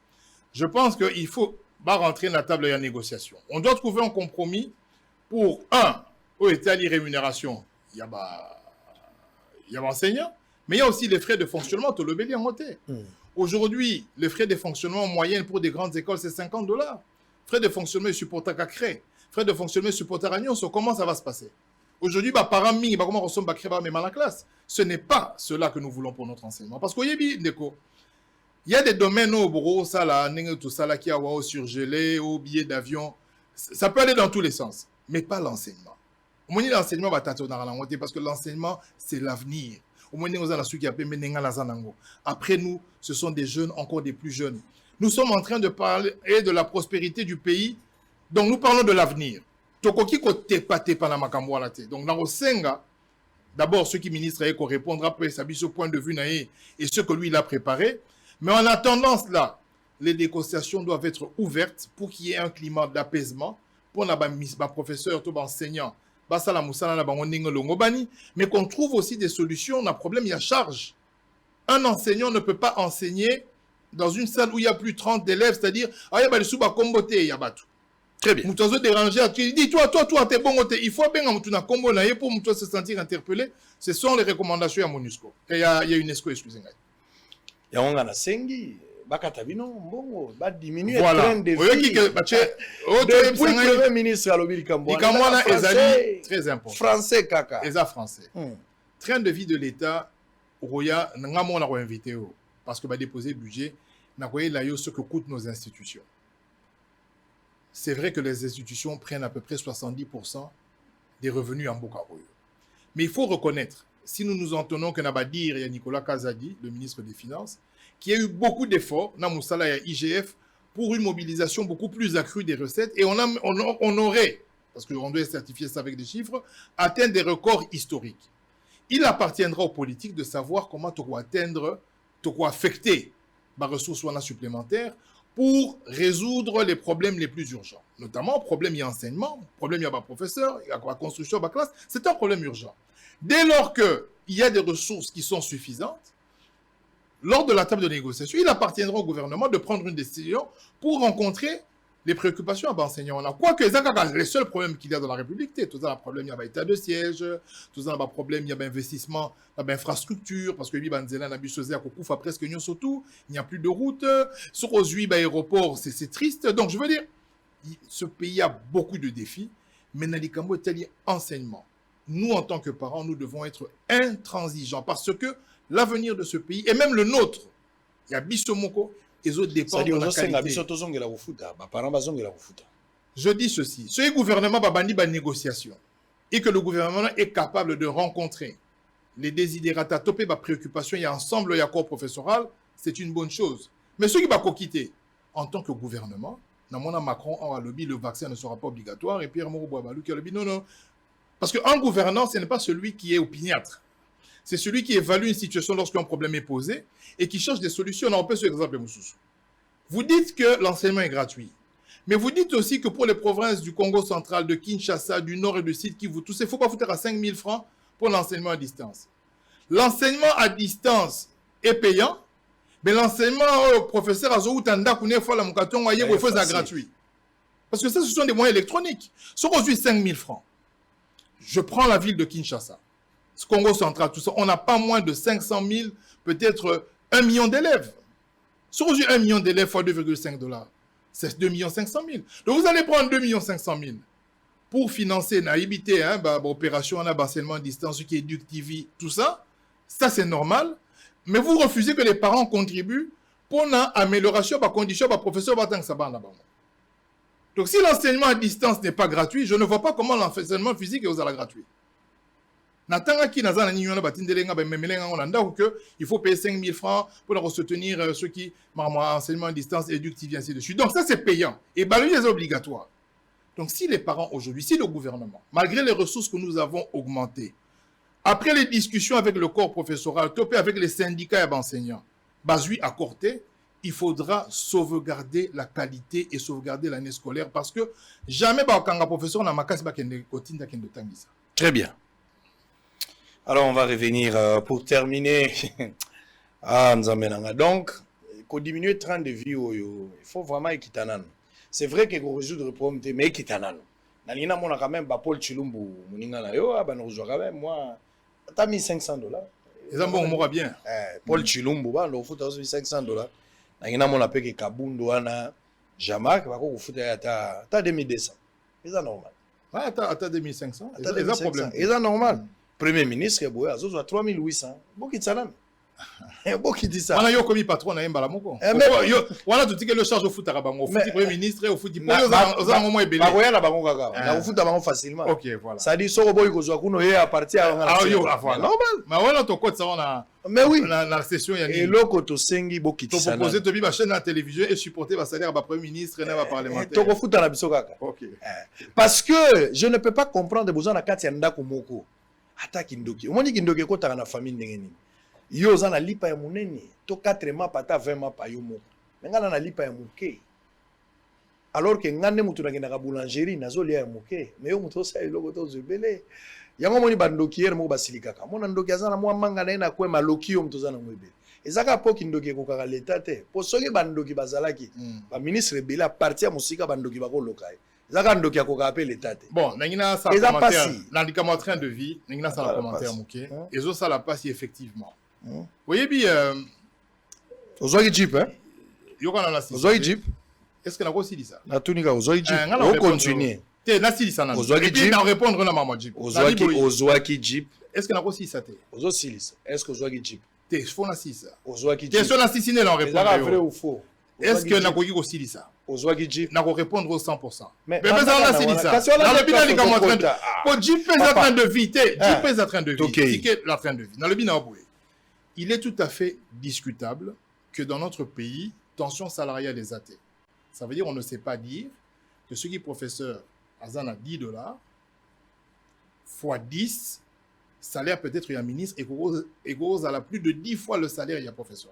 je pense qu'il faut rentrer dans la table de négociation. On doit trouver un compromis pour, où était les rémunérations. Il y a enseignants, mais il y a aussi les frais de fonctionnement, tout le bélier en moté. Aujourd'hui, les frais de fonctionnement en moyenne pour des grandes écoles, c'est $50. Frais de fonctionnement supportés à créer. Frais de fonctionnement supportés à Nyon, comment ça va se passer? Aujourd'hui, parents mi, comment on ressemble à créer même à la classe. Ce n'est pas cela que nous voulons pour notre enseignement. Parce qu'il y a des domaines au bureau, ça là, tout ça là, qui a au surgelé, au billet d'avion. Ça peut aller dans tous les sens, mais pas l'enseignement. Au moins, l'enseignement va t'attendre dans la montée parce que l'enseignement, c'est l'avenir. Au moins, nous avons ceux qui appellent Menenga Lazanango. Après nous, ce sont des jeunes, encore des plus jeunes. Nous sommes en train de parler de la prospérité du pays, donc nous parlons de l'avenir. Tokoki kote pate panamakambo la te. Donc dans le Senga, d'abord ceux qui ministrent qu'on répondra après sa ce point de vue naïe et ce que lui il a préparé. Mais en attendant cela, les négociations doivent être ouvertes pour qu'il y ait un climat d'apaisement pour la professeur, tout enseignant, mais qu'on trouve aussi des solutions. On a un problème, il y a charge. Un enseignant ne peut pas enseigner dans une salle où il y a plus de 30 élèves, c'est-à-dire, très bien. Moutozo déranger, tu dis, toi, t'es bon, il faut bien pour Moutozo se sentir interpellé. Ce sont les recommandations à MONUSCO. Il y a UNESCO, excusez-moi. Il y a un sengi. Va diminuer le train de vie. Depuis le Premier ministre à l'Obil Kambouana, très important. Français, kaka. Français. Train de vie de l'État, Roya, n'a pas invité parce que va déposer budget, n'a pas ce que coûtent nos institutions. C'est vrai que les institutions prennent à peu près 70% des revenus en Bokaroyo. Mais il faut reconnaître, si nous nous en tenons que n'a pas dire, il y a Nicolas Kazadi, le ministre des Finances, qui a eu beaucoup d'efforts, Namoussala et IGF, pour une mobilisation beaucoup plus accrue des recettes. Et on aurait, parce qu'on doit certifier ça avec des chiffres, atteint des records historiques. Il appartiendra aux politiques de savoir comment tu vas atteindre, tu vas affecter ma ressource supplémentaire pour résoudre les problèmes les plus urgents. Notamment, problème y enseignement, problème y a professeur, il y a la construction de la classe, c'est un problème urgent. Dès lors qu'il y a des ressources qui sont suffisantes, lors de la table de négociation, il appartiendra au gouvernement de prendre une décision pour rencontrer les préoccupations à l'enseignant. On a quoi que les seuls problèmes qu'il y a dans la République, tout ça, le problème, il y a état de siège, tout ça, le problème, il y a investissement, il y a infrastructure, parce que il y a presque surtout, il n'y a plus de route, sur aux aéroport, c'est triste. Donc, je veux dire, ce pays a beaucoup de défis, mais Nalikambo est enseignement. Nous, en tant que parents, nous devons être intransigeants parce que l'avenir de ce pays, et même le nôtre, il y a Bissomoko, les autres dépendent de la qualité. Je dis ceci, ce gouvernement va bannir la négociation et que le gouvernement est capable de rencontrer les désidérata, topé ma préoccupation, il y a ensemble, il y a corps professoral, c'est une bonne chose. Mais ceux qui vont quitter, en tant que gouvernement, dans Macron, en lobby, le vaccin ne sera pas obligatoire, et Pierre Mourou-Boabalou qui a lobby, non. Parce qu'en gouvernance, ce n'est pas celui qui est opiniâtre. C'est celui qui évalue une situation lorsqu'un problème est posé et qui cherche des solutions. On peut ce exemple, Moussoussou. Vous dites que l'enseignement est gratuit. Mais vous dites aussi que pour les provinces du Congo central, de Kinshasa, du Nord et du Sud, qui vous tous, il ne faut pas foutre à 5 000 francs pour l'enseignement à distance. L'enseignement à distance est payant, mais l'enseignement au professeur Azoutanda Kouné Fola Moukaton Waye vous fait gratuit. Parce que ça, ce sont des moyens électroniques. Sur aujourd'hui 5 000 francs. Je prends la ville de Kinshasa. Congo central, tout ça, on n'a pas moins de 500 000, peut-être 1 million d'élèves. Sur aujourd'hui 1 million d'élèves fois $2,5, c'est 2 500 000. Donc vous allez prendre 2 500 000 pour financer naïbité, opération en enseignement à distance, ce qui est Duc TV, tout ça, ça c'est normal. Mais vous refusez que les parents contribuent pour l'amélioration de la condition de professeur. Donc si l'enseignement à distance n'est pas gratuit, je ne vois pas comment l'enseignement physique est gratuit. Il faut payer 5 000 francs pour soutenir ceux qui enseignement à distance, éducatif, ainsi de suite. Donc ça, c'est payant. Et lui, c'est obligatoire. Donc si les parents aujourd'hui, si le gouvernement, malgré les ressources que nous avons augmentées, après les discussions avec le corps professoral, topé avec les syndicats et enseignants, Bazui accordé, il faudra sauvegarder la qualité et sauvegarder l'année scolaire parce que jamais un professeur n'a makasi bakende kotinda kende tangisa. Très bien. Alors, on va revenir pour terminer. Ah, donc, pour diminuer 30 de vie, il faut vraiment équitanan. C'est vrai qu'il faut résoudre le problème, mais équitanan. Nalina, on a quand même Paul Chilumbu, Mouningana, yo, ben, on rejoint quand même, moi, t'as $1,500. Les gens vont mourir bien. Paul Chilumbu, on fout $1,500. Nalina, on a payé Kabundo, Ana, Jamac, on fout à 2200. C'est normal. Ah, t'as 2500. C'est un problème. C'est normal. Premier ministre, il y a 3800. Beaucoup de ça. Beaucoup dit ça. On a eu comme patron, on a eu un balamoko. On a tout dit que le charge au foot arabe. Au foot premier ministre, au foot du pays. On a un moment ébélé. On a au foot facilement. Ok, voilà. Ça dit, ça, il y a à partir à la normal. Mais voilà, ton code, ça, on a. Mais oui. La session, il y a et l'autre, tu sengi, beaucoup de ça. Tu proposé de chaîne à la télévision et supporter le salaire à premier ministre et à parlementaire. Tu au foot à la bisogaka. Ok. Parce que je ne peux pas comprendre les besoins de Katianda Komoko. Attaque Indoki. Au moins, Indoki, quand tu as une famille, yo za na lipa ya munene to 4 mois pata 20 mois pa yo moko ngana na lipa ya muke alors que ngane mutu na kenda boulangerie nazolia ya muke mais yo mutu sa eloko to zebele yango moni bandoki yer mo basilika ka mona ndoki azana mwa manga na ina kwe maloki yo mutu zana mwebe ezaka poki ndoki ko kaka leta te po soki bandoki bazalaki ba ministre bela parti ya musika bandoki bakoloka ezaka ndoki ya ko ka appeler leta te bon nangina ça commentaire nandika train de vie nangina ça commentaire muke ezo ça la passe effectivement. Vous voyez bien. Aujourd'hui Jeep, hein? Aujourd'hui Jeep. Est-ce que la Russie dit ça? La tunica aujourd'hui Jeep. On continue. T'es Nassi dit ça. Aujourd'hui Jeep. On répondre à maman Jeep. Aujourd'hui Jeep. Est-ce que la Russie ça t'es? Aujourd'hui est-ce que aujourd'hui Jeep? T'es faux Nassi ça. Aujourd'hui Jeep. Question Nassi siné on répond. Est-ce vrai ou faux? Est-ce que la Russie dit ça? Aujourd'hui Jeep. N'a répondre au 100%. Mais ça Nassi dit ça. Dans le bilan il en train de. Pour Jeep est en train de viter. Jeep est en train de viter. Ticket en train de vivre. Dans le bilan il est tout à fait discutable que dans notre pays, tension salariale est athée. Ça veut dire qu'on ne sait pas dire que ce qui est professeur Azan a $10 fois 10, salaire peut-être il y a un ministre égaux à la plus de 10 fois le salaire il y a professeur.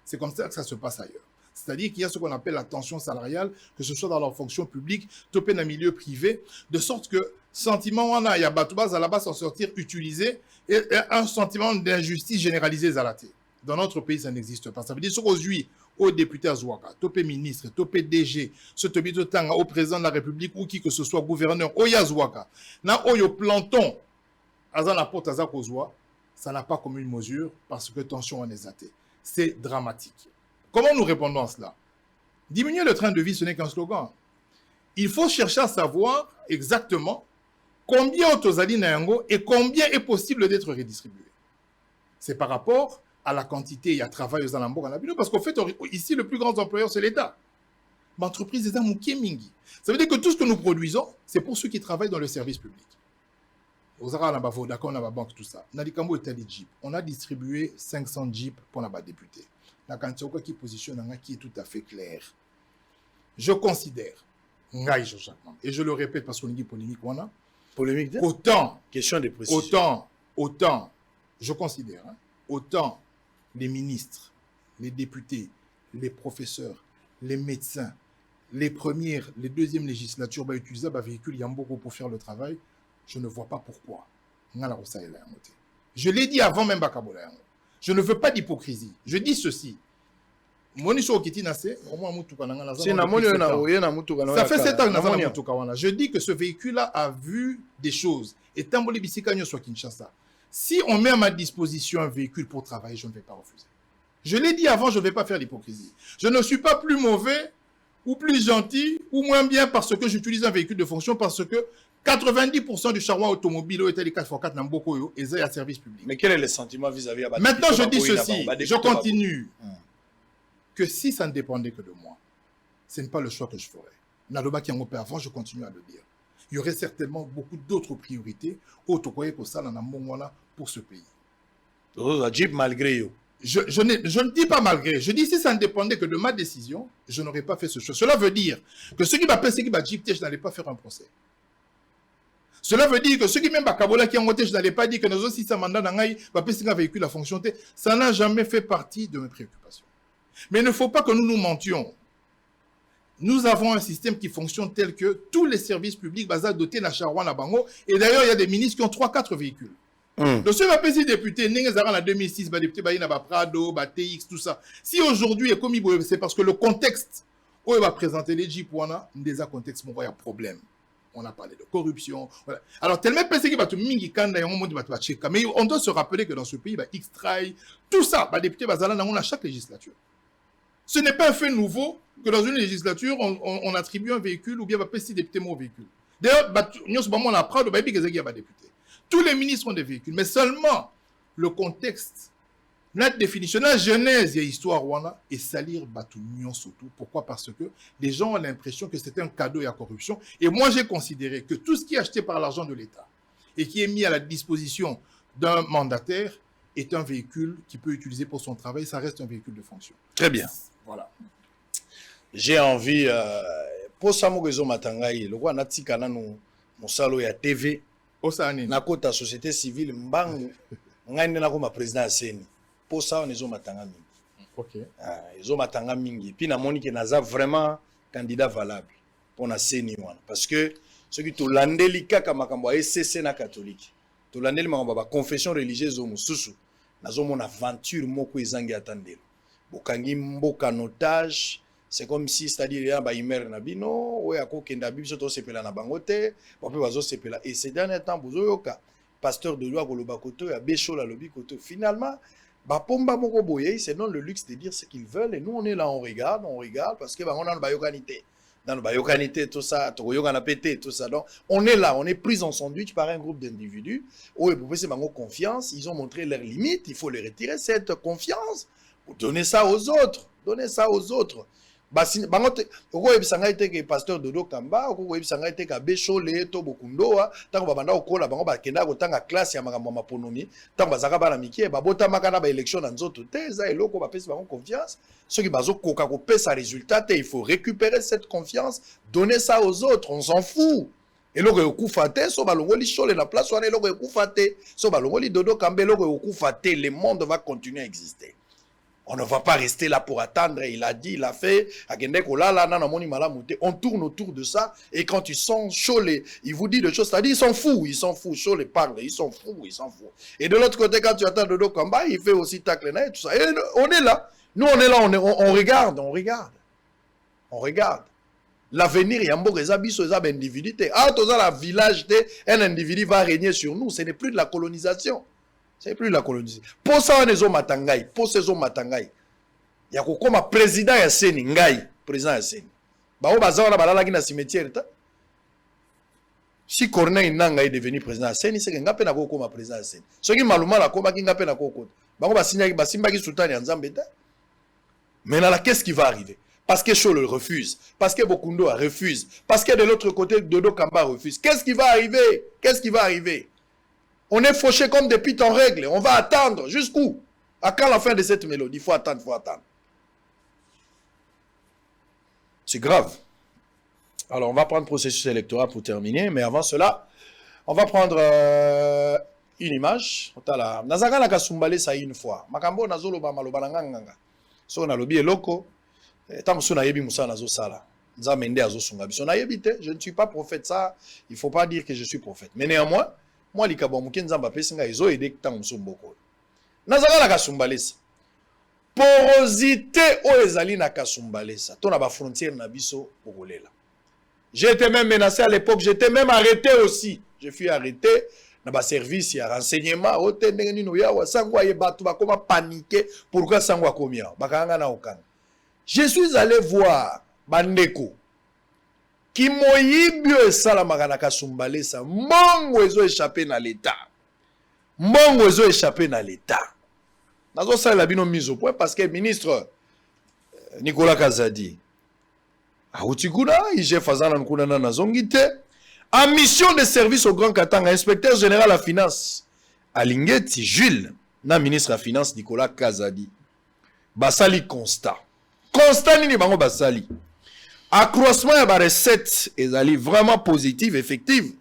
C'est comme ça que ça se passe ailleurs. C'est-à-dire qu'il y a ce qu'on appelle la tension salariale, que ce soit dans leur fonction publique, topé dans le milieu privé, de sorte que sentiment on a, il y a Batoubaz à la base s'en sortir utilisé, et un sentiment d'injustice généralisé à la tête. Dans notre pays, ça n'existe pas. Ça veut dire ce qu'aujourd'hui, aux députés à Zouaka, topé ministre, topé DG, ce topé tanga au président de la République ou qui que ce soit gouverneur, au Yazouaka, na au planton, à la porte à Zakozwa, ça n'a pas comme une mesure parce que tension en est athée. C'est dramatique. Comment nous répondons à cela? Diminuer le train de vie, ce n'est qu'un slogan. Il faut chercher à savoir exactement combien Otozali Nayango et combien est possible d'être redistribué. C'est par rapport à la quantité et à travail aux alambours en Abino, parce qu'en fait, ici, le plus grand employeur, c'est l'État. L'entreprise est un mouké mingi. Ça veut dire que tout ce que nous produisons, c'est pour ceux qui travaillent dans le service public. On a banque, tout ça. On a distribué 500 jeeps pour la députés. La quantité qui positionne qui est tout à fait clair. Je considère, et je le répète parce qu'on dit polémique, autant, question de précision. Autant, je considère, autant les ministres, les députés, les professeurs, les médecins, les premières, les deuxièmes législatures va utiliser un véhicule Yamboko pour faire le travail, je ne vois pas pourquoi. Je l'ai dit avant même Bakabola. Je ne veux pas d'hypocrisie. Je dis ceci. Ça fait 7 ans que je dis que ce véhicule-là a vu des choses. Et Tamboli Bissikanyo soit Kinshasa. Si on met à ma disposition un véhicule pour travailler, je ne vais pas refuser. Je l'ai dit avant, je ne vais pas faire l'hypocrisie. Je ne suis pas plus mauvais ou plus gentil ou moins bien parce que j'utilise un véhicule de fonction, parce que 90% du charroi automobile est les 4x4 dans beaucoup et c'est à service public. Mais quel est le sentiment vis-à-vis de maintenant, je dis ceci, je continue. Que si ça ne dépendait que de moi, ce n'est pas le choix que je ferais. Naloba qui en opère avant, je continue à le dire. Il y aurait certainement beaucoup d'autres priorités autres que ça pour ce pays. Jeep malgré vous. Je ne dis pas malgré. Je dis si ça ne dépendait que de ma décision, je n'aurais pas fait ce choix. Cela veut dire que ceux qui m'appellent, ceux qui m'ont Jeep, je n'allais pas faire un procès. Cela veut dire que ceux qui même Kabola qui ont voté, je n'allais pas dire que nous aussi ça mandat n'angaï va passer un véhicule à fonction. Ça n'a jamais fait partie de mes préoccupations. Mais il ne faut pas que nous nous mentions. Nous avons un système qui fonctionne tel que tous les services publics basés dotés de Charwan à Bango. Et d'ailleurs, il y a des ministres qui ont 3-4 véhicules. Donc, ceux qui ont député, en 2006, député Prado, TX, tout ça. Si aujourd'hui, c'est parce que le contexte où il va présenter les Jeep, déjà contexte, il y a un problème. On a parlé de corruption. Voilà. Alors, tellement pensé qu'il va tout mingi kanda, mais on doit se rappeler que dans ce pays, il va extraire tout ça. Député Bazala, on a chaque législature. Ce n'est pas un fait nouveau que dans une législature, on attribue un véhicule ou bien va passer député mon véhicule. D'ailleurs, on a Prado, député. Tous les ministres ont des véhicules, mais seulement le contexte, la définition, la genèse et l'histoire et salir Batounion surtout. Pourquoi? Parce que les gens ont l'impression que c'était un cadeau et la corruption. Et moi, j'ai considéré que tout ce qui est acheté par l'argent de l'État et qui est mis à la disposition d'un mandataire est un véhicule qui peut utiliser pour son travail. Ça reste un véhicule de fonction. Très bien. Voilà. J'ai envie, pour ça, je matangai, le roi Natika nous salo ya TV. Na kota société civile mbang ngani na koma président Seni pour ça on ezo matanga mingi. OK. Ezo matanga mingi puis na moni que naza vraiment candidat valable pour na Seni wana parce que ceux qui to landeli kaka makambo SCC na catholique to landeli makambo ba confession religieuse o mususu nazo mona aventure moko ezangi atandelo bokangi mboka en otage. C'est comme si, c'est-à-dire, il y a un imer nabino, ou il y a un bibi, surtout sepela na bangote, ou puis bazo sepela. Et ces derniers temps, vous avez pasteur de loi Goloba Koto, il y a Bécho la lobby Koto. Finalement, Bapomba Moko Boye, c'est non le luxe de dire ce qu'ils veulent. Et nous, on est là, on regarde, parce que on a le bayokanité. Dans le bayokanité, tout ça, tout ça. Donc, on est là, on est pris en sandwich par un groupe d'individus. Où ils pouvaient se faire confiance, ils ont montré leurs limites, il faut les retirer, cette confiance. Donnez ça aux autres. Donnez ça aux autres. Bangote oko ebisanga ite ke pasteur Dodo Kamba oko ebisanga ite ka Bechole to Bokundoa tango babanda okola bango bakenda kotanga classe ya makambo maponomi tango bazaka bana mikie babota makana ba election na nzoto te za eloko bapesi bango confiance ceux qui bazo koka ko pesa résultat il faut récupérer cette confiance donner ça aux autres on s'en fout eloko ekufa te so balongoli Chole na place wana eloko ekufa te so balongoli Dodo Kamba eloko ekufa te le monde va continuer à exister. On ne va pas rester là pour attendre. Il a dit, il a fait. On tourne autour de ça. Et quand ils sont chauds, il vous dit des choses. C'est-à-dire, ils s'en foutent. Chaud les parle. Ils s'en foutent. Et de l'autre côté, quand tu attends Dodo Kamba, il fait aussi tacle et tout ça. Et on est là. Nous, on est là. On regarde. On regarde. L'avenir, il y a un beau résabisso, il y a un individu. Ah, tout ça, la village, un individu va régner sur nous. Ce n'est plus de la colonisation. C'est plus la colonisation. Pour ça, on est au Matangai. Pour ces hommes Matangai. Il y a comme président ya Seni, Ngai, président ya Seni. Bah, on va aller dans le cimetière. Si Corneille Nanga est devenu président ya Seni, c'est que Ngape n'a pas comme président ya Seni. Ce qui est maluma la combat qui Ngape n'a pas comme. Bah, on va signer avec Simba qui soutient en Zambéta. Maintenant, là, qu'est-ce qui va arriver? Parce que Chole refuse. Parce que Bokundo refuse. Parce que de l'autre côté, Dodo Kamba refuse. Qu'est-ce qui va arriver? Qu'est-ce qui va arriver? On est fauché comme des pitons en règle. On va attendre. Jusqu'où? À quand la fin de cette mélodie? Il faut attendre, C'est grave. Alors, on va prendre le processus électoral pour terminer. Mais avant cela, on va prendre une image. Nazaka na kasumbale ça une fois. Makambo nazolo ba maloba nganga. So na lobi eloko. Tant que na yebi musa nazo sala. Nzamende azo sunga biso na yebite. Je ne suis pas prophète ça. Il faut pas dire que je suis prophète. Mais néanmoins, moi, likabo muke nzamba pesinga ezo ede kitango musumboko. Nazaka na kasumbalesa. Porosité o ezali na kasumbalesa. Tona ba frontière na biso okolela. J'ai été même menacé à l'époque, j'étais même arrêté aussi. Je fus arrêté dans ba service ya renseignement o tendenge nino ya wa sangwa ye batu ba koma paniquer pourquoi sangwa komia. Bakanga na okanga. Je suis allé voir bandeko qui moyibio esalamaka na kasumbalesa mbongo ezo échappé na l'état. Mbongo ezo échappé na l'état. Nazo sala bino mise au point parce que ministre Nicolas Kazadi Autiguna, IG Fazana Nkuna na zongite en mission de service au Grand Katanga, inspecteur général à finance Alingeti Jules na ministre à finance Nicolas Kazadi. Basali constat. Constat nini bango basali. Accroissement à la recette est vraiment positive, effective.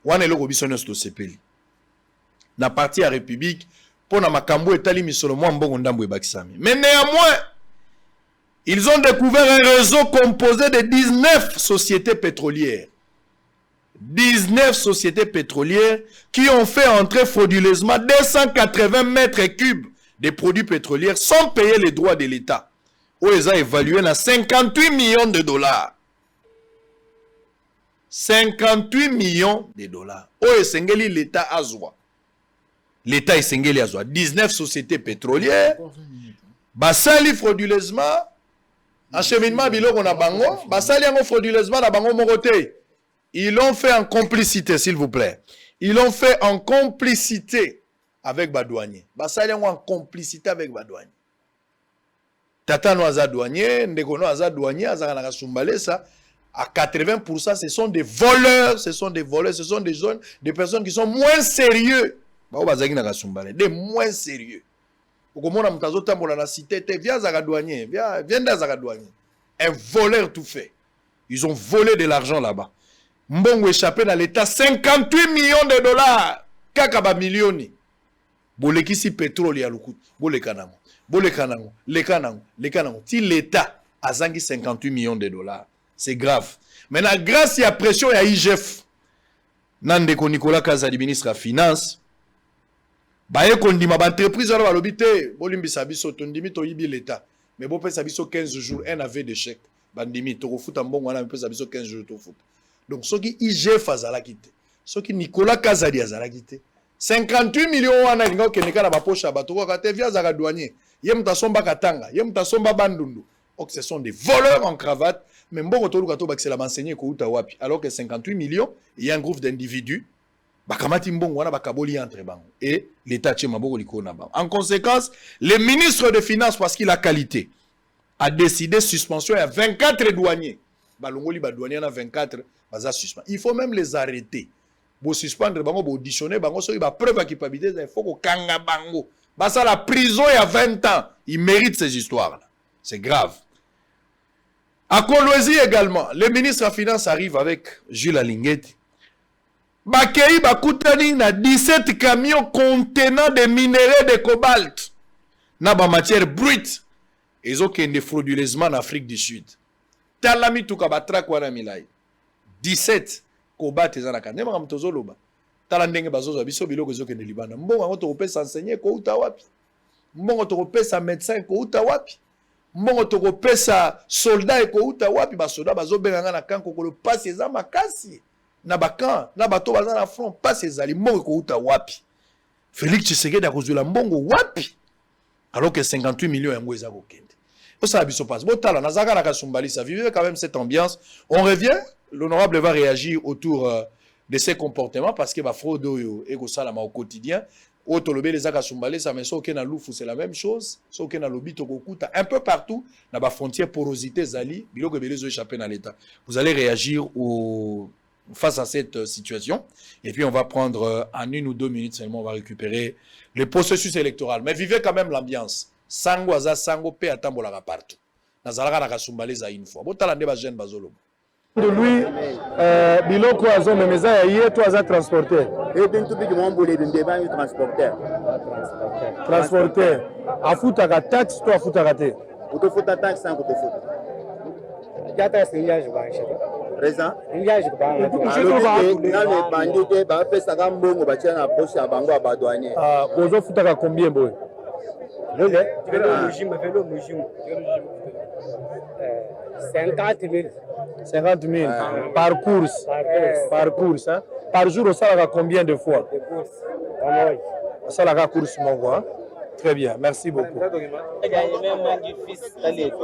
Wane lo kobisone sto sepeli. Na parti à République pour na makambo etali misolo mo mbongo ndambo ebakisami. Mais néanmoins, Ils ont découvert un réseau composé de 19 sociétés pétrolières. 19 sociétés pétrolières qui ont fait entrer frauduleusement 280 mètres cubes de produits pétroliers sans payer les droits de l'État. Où ils ont évalué à 58 millions de dollars. 58 millions de dollars. Où est l'État Azwa? L'État est Sengeli Azwa. 19 sociétés pétrolières. Basali frauduleusement. Acheminement biloko na bango. Basali yango frauduleusement na bango morote. Ils l'ont fait en complicité, s'il vous plaît. Ils l'ont fait en complicité avec Badouanier. Basali yango en complicité avec Badouanier. Tata no aza douanier, ndeko no aza douanier, azaka na kasumbale ça. À 80%, ce sont des voleurs, ce sont des jeunes, des personnes qui sont moins sérieux. Des moins sérieux. Un voleur tout fait. Ils ont volé de l'argent là-bas. Mbongo échappé dans l'État 58 millions de dollars. Kakaba millioni. Bolekisi pétrole ya lukut. Bolekanango. Bolekanango. Lekanango. Lekanango. Si l'État a 58 millions de dollars. C'est grave. Maintenant, grâce à la pression, il y a IGF. Nandeko Nicolas Kazadi, ministre de la Finance. Baye kondima ba entreprise alors balobité, bolimbi sabiso tondimi to yibi l'État. Mais bon pe sabiso 15 jours, un avait de chèque. Bandimi to futa mbongo wana pe sabiso 15 jours to futa. Donc ce qui IGF azala kité. Ce qui Nicolas Kazadi azala kité. 58 millions wana linga keneka na ba poche ba to ko te via za douanier. Yem ta somba katanga, yem ta somba bandundu. Donc ce sont des voleurs en cravate. Mais bon, alors que 58 millions, il y a un groupe d'individus. Et l'État. En conséquence, le ministre des Finances, parce qu'il a qualité, a décidé suspension à 24 douaniers. Il faut même les arrêter. Pour suspendre, pour auditionner, pour preuve à culpabilité, il faut que la prison il y a 20 ans. Il mérite ces histoires-là. C'est grave. À Kolwezi également, le ministre de la Finance arrive avec Jules Alinguet. Bakei Bakoutani na 17 camions contenant des minéraux de cobalt. Na ba matière brute. Ils ont été frauduleusement en Afrique du Sud. Talami tuka batrak wana milai. 17 cobalt ezana nema kamtozoloba. Talandenge bazozo biso biloko zo kende libana. Mbongo ngo to pesa enseigner ko uta wapi. Mbongo to pesa médecin ko uta wapi. Mbongo toko pesa soldat eko uta wapi ba soldat bazo benganga na kanko ko le passe eza makasi na bakan na bato baza na front passe ezali mbongo ko uta wapi. Félix Tshisekedi a kozula mbongo wapi alors que 58 millions yango eza ko kende. Ça biso passe botala nazaka na kasumbali ça vivait quand même cette ambiance. On revient, l'honorable va réagir autour de ses comportements parce que ba fraude eko salama au quotidien. Les c'est la même chose. Un peu partout, dans la frontière porosité Zali, vous allez réagir face à cette situation. Et puis on va prendre en 1 ou 2 minutes seulement, on va récupérer le processus électoral. Mais vivez quand même l'ambiance. Sango aza sango pe atambola partout. Nazalaka na kasumbale za une fois. Botalande ba jeune bazolo. De lui, biloko azo memeza ya yetu aza transporteur. Et bintu bigi mwambule bindeba yu transporteur. Transporteur. Afutaka taxe to afutaka te. Utofuta taxe sans kutofuta. Jata sinyaje banshi. Présent. Sinyaje banga. Na le bandite ba pesa ka mbongo ba tia na poche ya bango abadouanier. Bozo futaka combien boy? Lele. Velo mujim. 50 000. 50 000 par course. Par course. Hein? Par jour, on sera combien de fois? On sera course, mon voix. Très bien, merci beaucoup.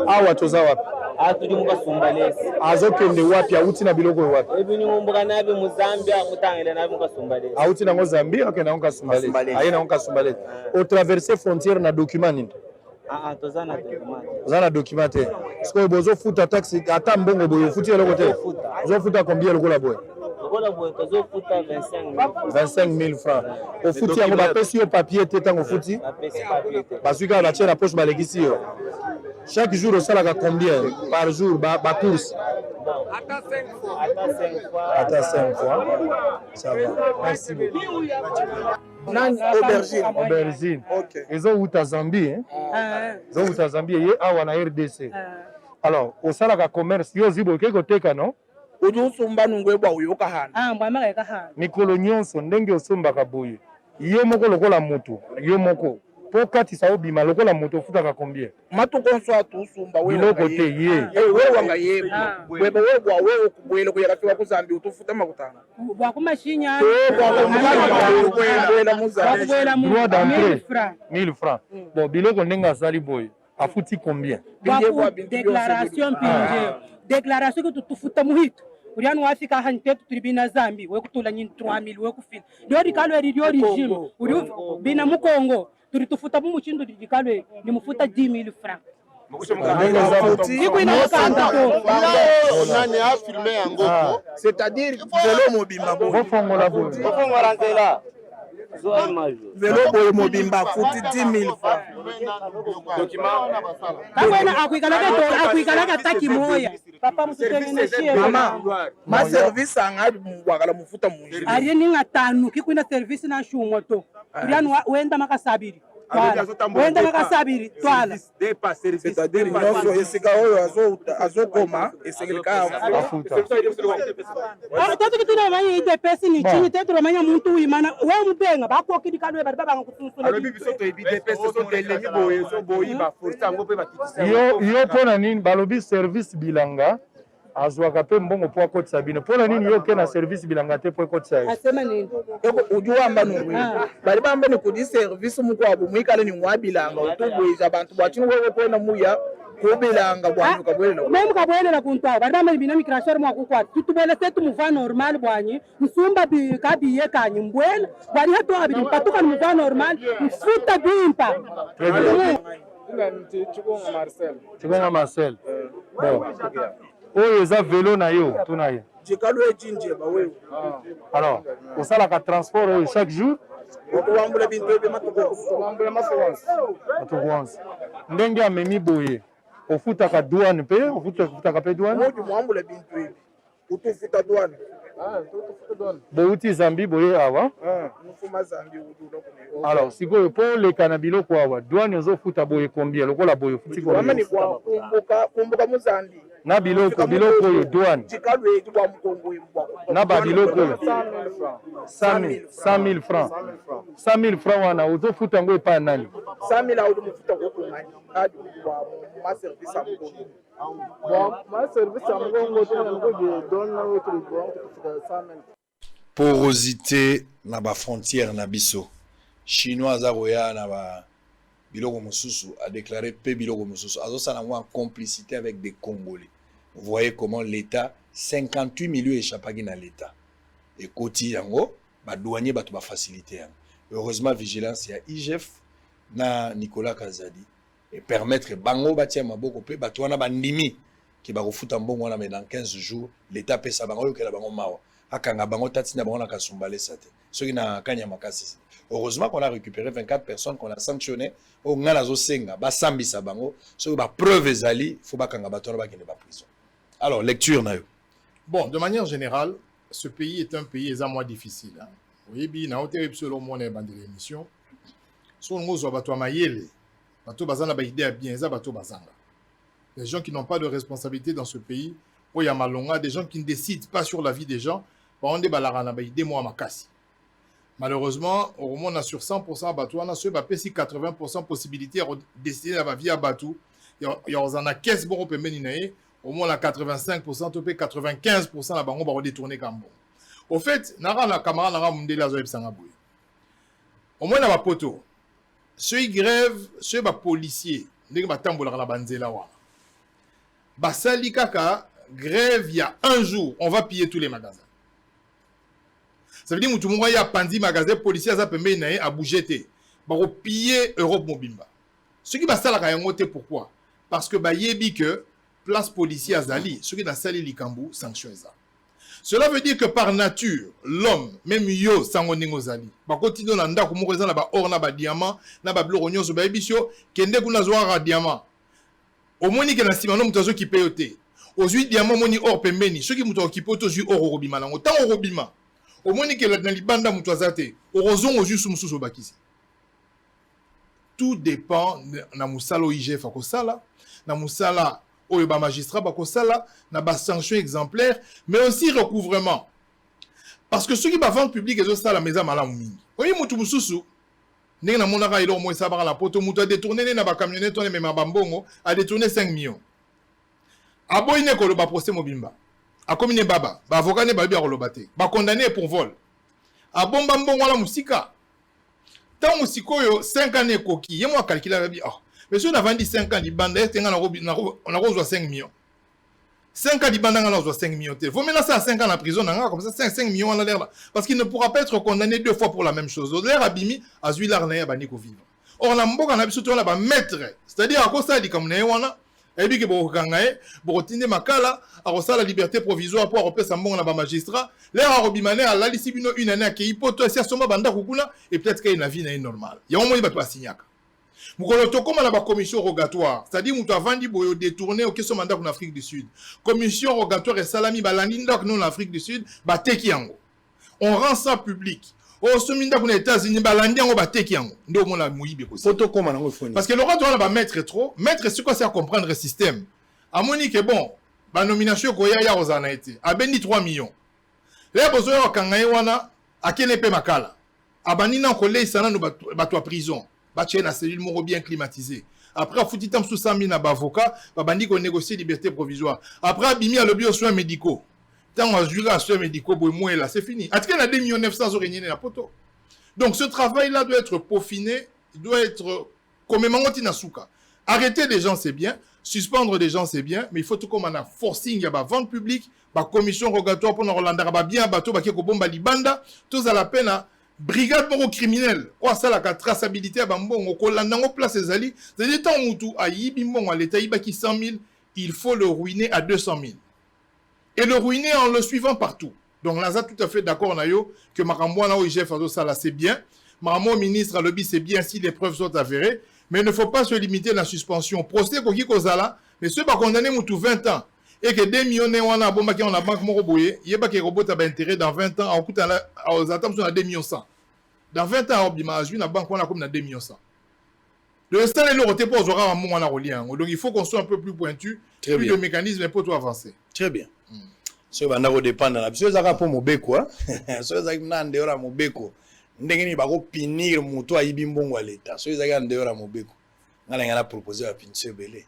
Awa toza wapi? Atuli muka Sumbalesi. Azokende wapi? Auti na biloko wapi? Ebini mumbuka nabi Muzambia mutangele nabi muka Sumbalesi. Auti na Mozambique, okay na muka Sumbalesi. Aye na muka Sumbalesi. Au traverser frontière na document nini? Toza na document. Toza na document te. Est-ce que bozo futa taxi ata mbongo boyo futi eloko te? Bozo futa combien eloko la boy? Lokola boyo tozo futa 25 000 francs. Au futi yango bapesi yo papier te tango futi? Bapesi papier te. Parce que la tienne poche balekisi yo. Chaque jour au salaire combien par jour ba course? Attends 5 fois. Attends 5 fois. Ça va. Merci beaucoup. Aubergine. Ils ont uta Zambie, hein? Ils ont uta Zambie, ils ont en RDC. Alors, au salaka commerce, yo zibo keko teka non? Udusumba nungwebwa uyoka hana. Mbama ka hana. Mikolo nyonso ndenge osomba kaboye. Yo moko lokola mutu, yo moko. Po kati sa obima lokola mutu futaka combien? Matu konso atusumba wewe. Biloko te ye. Wewe wanga yebo. Wewe wewe kubwele kuyaka fiwa kuzambi utufuta makutana. Bwa kumashinya. Kubwela muzambi. Droit d'entrée 1000 francs. Bon, biloko ndenga sali boy. Afuti combien? Déclaration pinje. Déclaration que tu futa muhito. Uriano wafika hantetu tribina Zambi, we kutula nyini 3000 we kufina. Ndio dikalo eri dio regime. Uri bina mukongo. Turitufuta mu muchindo dikalo ni mufuta 10000 francs. C'est-à-dire vélo mobimba. Vélo boy mobimba futi 10 000 francs. Mama, ma service anga mwakala mufuta munji. Ariye ninga tanu kikwina service na shumo to. Uriano wenda makasabiri. Wenda makasabiri twala. C'est-à-dire noso esika oyo azokoma esekeka afuta. Tatu kituna manya idepesi ni chini tetu manya muntu uimana we mubenga bako kidikalo bari baba ngutusula. Alors bibi soto idepesi soto elengi boye so boyi ba força ngo pe bakitisa. Yo pona nini balobi service bilanga azwaka pe mbongo po akotisa bino pona nini yo kena service bilanga te po akotisa yo asema nini eko ujuamba nungwe bali bamba ni kudi service mukwabo mwikale ni mwabilanga utubweza abantu bwachino wewe kwena muya kubilanga bwanyu kabwela meme kabwela kuntwa bali bamba bina migration mwa kukwa tutubele setu muva normal bwanyi nsumba bi kabiye kanyi mbwela bali hato abili patuka ni muva normal mfuta bimpa Chikonga Marcel bon oyo eza vélo na yo tuna ye jikalo ejinje ba wewe alors osala ka transport oyo chaque jour okuwambula bintu ebe matuko okuwambula matuko ndenge amemi boye ofutaka douane pe ofutaka pe douane moju mwambula bintu ebe utufuta douane bouti Zambi boye awa mufuma Zambi udula kune alors sikoyo po leka na biloko awa douane ozofuta boye combien lokola boye futi combien wamani kwa kumbuka mu Zambi na biloko oyo douane na ba biloko oyo 100 000 francs 100 000 francs wana ozofuta ngo epa nani 100 000 auto mufuta ko ngani adi kwa ma service amko bon ma service amko ngo je donne autre bon 100 000 porosité na ba frontière na biso chinois azaroya na ba biloko mosusu a déclaré pe biloko mosusu azosala en complicité avec des Congolais. Vous voyez comment l'État 58 millions échappagi na l'État et koti yango ba douanier ba to ba facilité. Heureusement vigilance ya IGF na Nicolas Kazadi et permettre bango batia maboko pe ba to wana bandimi ki ba kofuta mbongo wana mais dans 15 jours l'État pesa bango yokela bango mawa akanga bango tatina bango na kasumbale sate soki na kanya makasi. Heureusement qu'on a récupéré 24 personnes qu'on a sanctionnées au ngala senga ba sambisa bango soki ba preuve ezali faut ba kanga batona ba kende ba prison. Alors lecture na yo. Bon, de manière générale, ce pays est un pays moins difficile. Oui, bien, na hauteur selon moi na bande l'émission. Son ngozo bato mayele. Bato bazana ba idée bien za bato bazanga. Les gens qui n'ont pas de responsabilité dans ce pays, où il y a malonga, des gens qui ne décident pas sur la vie des gens, on est balarana ba idée moi makasi. Malheureusement, au moins on a sur 100% bato on a sur 80% possibilité de décider la vie à batou. Il y a caisse bon on peut mener au moins la 85% topé 95% la bango va détourner comme bon. Au fait, nara na camarade nara mundela zo ebsanga boy. Au moins na ba poto. Ceux qui grèvent, ceux ba policiers, ndenge batambola na banzela wa. Ba sali kaka grève il y a un jour, on va piller tous les magasins. Ça veut dire que tout le monde a pandi magasin policier a permis à bouger té. Ba ko piller Europe Mobimba. Ce qui va ça la yango té pourquoi? Parce que ba yebi que place policier Azali, ceux qui dans sali likambu sanction ça. Cela veut dire que par nature, l'homme, même yo sangoningo zali, ba continue na ndako moko ezala ba or na ba diamant, na ba bloko nyonso ba ebisio kende kuna zwa diamant. Au moins que na sima no mutazo ki payote. Ozui diamant moni or pembeni, ceux qui muto ki poto zui or robima nango, tant robima. au moins que la libanda mutuazate orozon aux yeux mususu bakisi. Tout dépend na musala IGF akosala, na musala oyo ba magistrat bakosala, na ba sanction exemplaire, mais aussi recouvrement. Parce que ceux qui ba vente publique ezo sala meza malamu mingi. Oyi mutu mususu ndenge na monaka ilo mo esaba la poto mutu a détourné na ba camionnette on mema bambongo a détourné 5 millions. Aboyi ne ko lo ba procès mobimba. A komine baba, ba avocat ne ba bi a koloba te. Ba condamné pour vol. A bomba mbongo wala musika. Tant musikoyo 5 ans ekoki, ye mo calculer ba bi ah. Monsieur n'a vendu 5 ans libanda, est nga on a reçu 5 millions. 5 ans libanda on a reçu 5 millions. Faut maintenant ça 5 ans en prison comme ça 5 millions en l'air là parce qu'il ne pourra pas être condamné 2 fois pour la même chose. L'air abimi a zui l'arnaie ba niko vivre. Or la mboka na biso to la ba maître, c'est-à-dire à cause ça dit comme né wana et puis que bo kangae bo tinde makala a la liberté provisoire pour repasser sa mbongo na ba magistrat. L'air a robimane a la lisibino une année qui hypothèse si soma banda kukuna et peut-être qu'il na vie na normale. Ya au moins ba to asignaka. Mukolo to comme la commission rogatoire, c'est-à-dire mutu avandi boyo détourné au question mandat en Afrique du Sud. Commission rogatoire et salami balandi ndak non en Afrique du Sud, ba teki yango. On rend ça public. Au sominda pour les États-Unis balandi yango ba teki yango. Ndo mona muyibe ko. Photo comme on foni. Parce que le rogatoire va mettre trop, mettre c'est quoi c'est à comprendre le système. A Monique bon, ba nomination ko ya ozana été. A bendi 3 millions. Là bozo ya kangaye wana akene pe makala. Abani na ko lei sana no bato prison. Bâtir la cellule moro bien climatisée. Après, il faut que sous 100 000 avocat, bandi qu'on négocie liberté provisoire. Après, bimi à l'objet aux soins médicaux. Tant on a juré à soins médicaux, là, c'est fini. En tout cas, il y a 2 900 000 euros la poto. Donc, ce travail-là doit être peaufiné, doit être comme un souka. Arrêter des gens, c'est bien. Suspendre des gens, c'est bien. Mais il faut tout comme on a forcing, il y a vente publique, commission rogatoire pour nous relander, bien bateau, ko bomba libanda, tous à la peine à brigade moro criminelle ou ça la traçabilité à bambon ko landango place ezali c'est tant mutu a yibi mbongo à l'état ibaki 100 000 il faut le ruiner à 200 000 et le ruiner en le suivant partout. Donc là ça tout à fait d'accord na yo que makambo na OIGF fazo ça là c'est bien makambo ministre lobby c'est bien si les preuves sont avérées mais il ne faut pas se limiter à la suspension procès ko ki kozala mais ceux pas condamné mutu 20 ans et que 2 millions de wana bomba qui on la banque moro boye yeba ke robot a intérêt dans 20 ans en coûte aux attentes sur 2 millions 100 dans 20 ans obimaju na banque on a comme na 2 millions 100 le instant le roté pour aura un moment na relien donc il faut qu'on soit un peu plus pointu très plus bien. de mécanisme pour tout avancer très bien so banda ko dépendre na biso zaka po mobeko so zaka na ndeora mobeko ndenge ni bako pinir muto ayibi mbongo leta so zaka ndeora mobeko ngala ngala proposer a pinse belé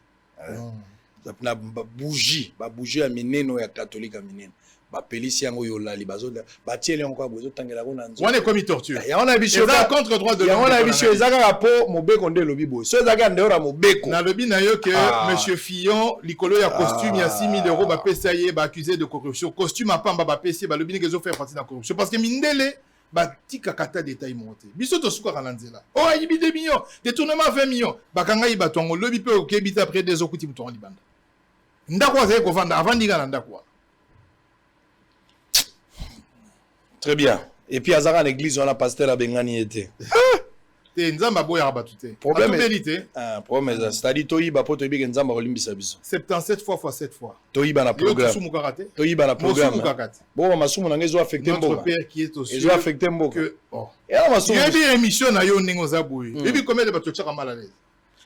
na bougie ba bougie ya mineno ya catholique ya mineno ba pelisi yango yolali bazo ba tiele encore bozo tangela ko nanzo on est comme torture ya on a bicho contre droit de l'homme ya on a bicho ezaka rapport mobeko nde lobi boy so ezaka ndeora mobeko na lobi na yo que monsieur Fillon likolo ya costume ya 6 000 euros ba pesa ye ba accusé de corruption costume a pamba ba pesa ba lobi ngezo faire partie de la corruption parce que mindele ba tika kata détail monté biso to suka kalanzela oh ayibi 2 millions détournement 20 millions ba kanga yiba tongo lobi pe okebita après des okuti mutongo libanda ndako azaye ko vanda avant dinga na ndako. Très bien. Et puis azaka l'église on a pasteur abengani été. Te nzamba boya batute. Problème problème c'est-à-dire toyiba poto biga nzamba kolimbisa biso. 77 fois fois 7 fois. Toyiba na programme. Toyiba na programme. Bon masumu na ngezo affecter mboka. Notre père qui est au ciel. Ezo affecter mboka. Et on masumu. Il y a une émission na yo ningo zaboui. Et puis combien de bato tchaka mal à l'aise.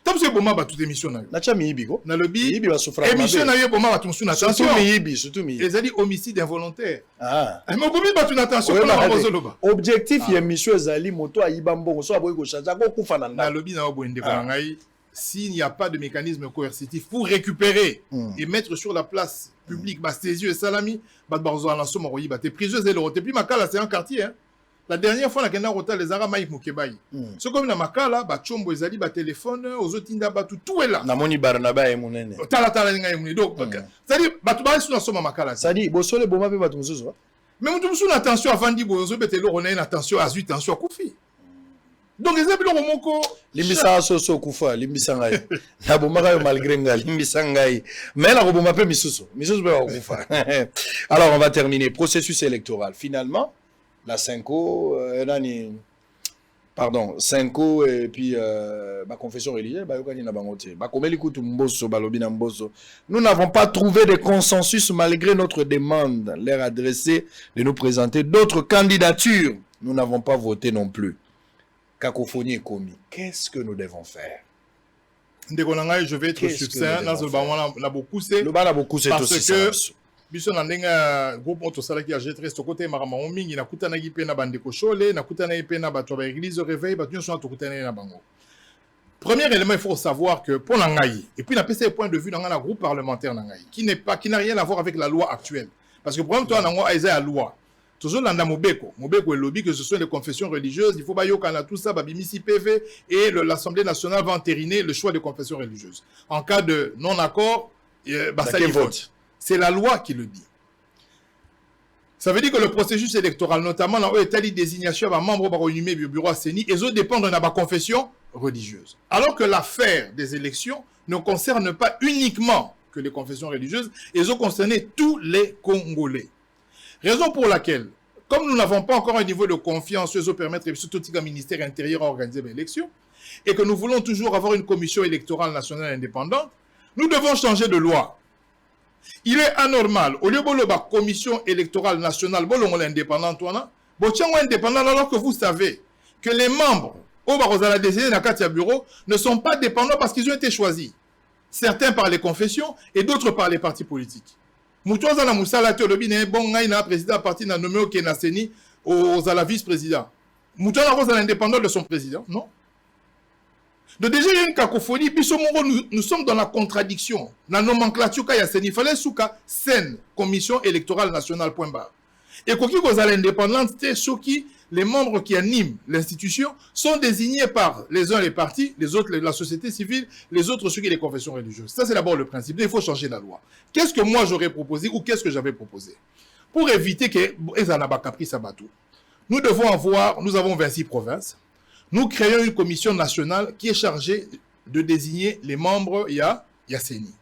Tant que bomba ba toute émission na yo. Na cha miyibi ko. Na lobi. Miyibi ba souffrance. Émission na yo bomba ba tout na attention. Surtout miyibi. Les ali homicide involontaire. Ah. Mais bomba ba tout attention pour la bozoloba. Objectif ya mission ezali moto ayiba mbongo so aboyi ko changer ko kufa na na lobi na bo ndeko ngai s'il n'y a pas de mécanisme coercitif pour récupérer et mettre sur la place publique ba ses yeux et salami ba barzo na somo royi ba te prisonniers et le roté plus makala c'est un quartier hein. La dernière fois, on a roté les Arabes Maïk Moukebay. Ce comme la Makala, Chombo Ezali, téléphone, aux Otinda, tout est là. Namoni Barnaba et Mounene. Tala Nga Mouni. Donc, c'est-à-dire, Batouba est sur la somme Makala. C'est-à-dire, Bossole Boma peut battre Moussou. Mais Moussou, attention, avant de Bozo, Betelo, on a une attention à 8 attention à Koufi. Donc, les amis, le Romoko. Limbisa Soso Koufa, Limbisa Ngai. La Bomara malgré Ngai, Limbisa Ngai. Mais la Roboma peut Missouso. Missouso peut Koufa. Alors, on va terminer. Processus électoral. Finalement, la 5 pardon, Senko et puis ma confession religieuse, nous n'avons pas trouvé de consensus malgré notre demande leur adresser de nous présenter d'autres candidatures. Nous n'avons pas voté non plus. Cacophonie est commis. Qu'est-ce que nous devons faire? Je vais être succinct. On a beaucoup c'est parce que biso na ndenga groupe otosala ki ajetre ce côté marama mingi na kutana ki pe na bandeko shole na kutana pe na bato ba église réveil bato nyonso to kutana na bango. Premier élément, il faut savoir que pour l'Angaï, et puis on a passé le point de vue dans un groupe parlementaire d'Angaï, qui n'a rien à voir avec la loi actuelle. Parce que pour exemple, toi, on a la loi. Toujours dans Mobeko est lobby, que ce soit les confessions religieuses, il faut pas y tout ça, Babimisi PV, et l'Assemblée nationale va entériner le choix des confessions religieuses. En cas de non-accord, ça y vote. C'est la loi qui le dit. Ça veut dire que le processus électoral, notamment dans l'état de désignation des membres du bureau à CENI, ils ont dépendre de la confession religieuse. Alors que l'affaire des élections ne concerne pas uniquement que les confessions religieuses, ils ont concerné tous les Congolais. Raison pour laquelle, comme nous n'avons pas encore un niveau de confiance sur ce permettre surtout un ministère intérieur à organiser l'élection, et que nous voulons toujours avoir une commission électorale nationale indépendante, nous devons changer de loi. Il est anormal, au lieu de la commission électorale nationale, indépendante, alors que vous savez que les membres au bureau ne sont pas dépendants parce qu'ils ont été choisis. Certains par les confessions et d'autres par les partis politiques. Moutouaza na Moussala Théolobi n'est bon na président parti na nommé au Kenaseni aux à la vice-président. Moutouaza Rosa l'indépendant de son président, non? Donc déjà il y a une cacophonie, puis nous sommes dans la contradiction. Dans la nomenclature qu'il y a Seni, il fallait souka SEN, Commission électorale nationale point barre. Et quand vous avez l'indépendance, c'est ceux qui, les membres qui animent l'institution, sont désignés par les uns les partis, les autres la société civile, les autres ceux qui les confessions religieuses. Ça c'est d'abord le principe. Il faut changer la loi. Qu'est-ce que moi j'aurais proposé ou qu'est-ce que j'avais proposé? Pour éviter que nous avons 26 provinces. Nous créons une commission nationale qui est chargée de désigner les membres CENI.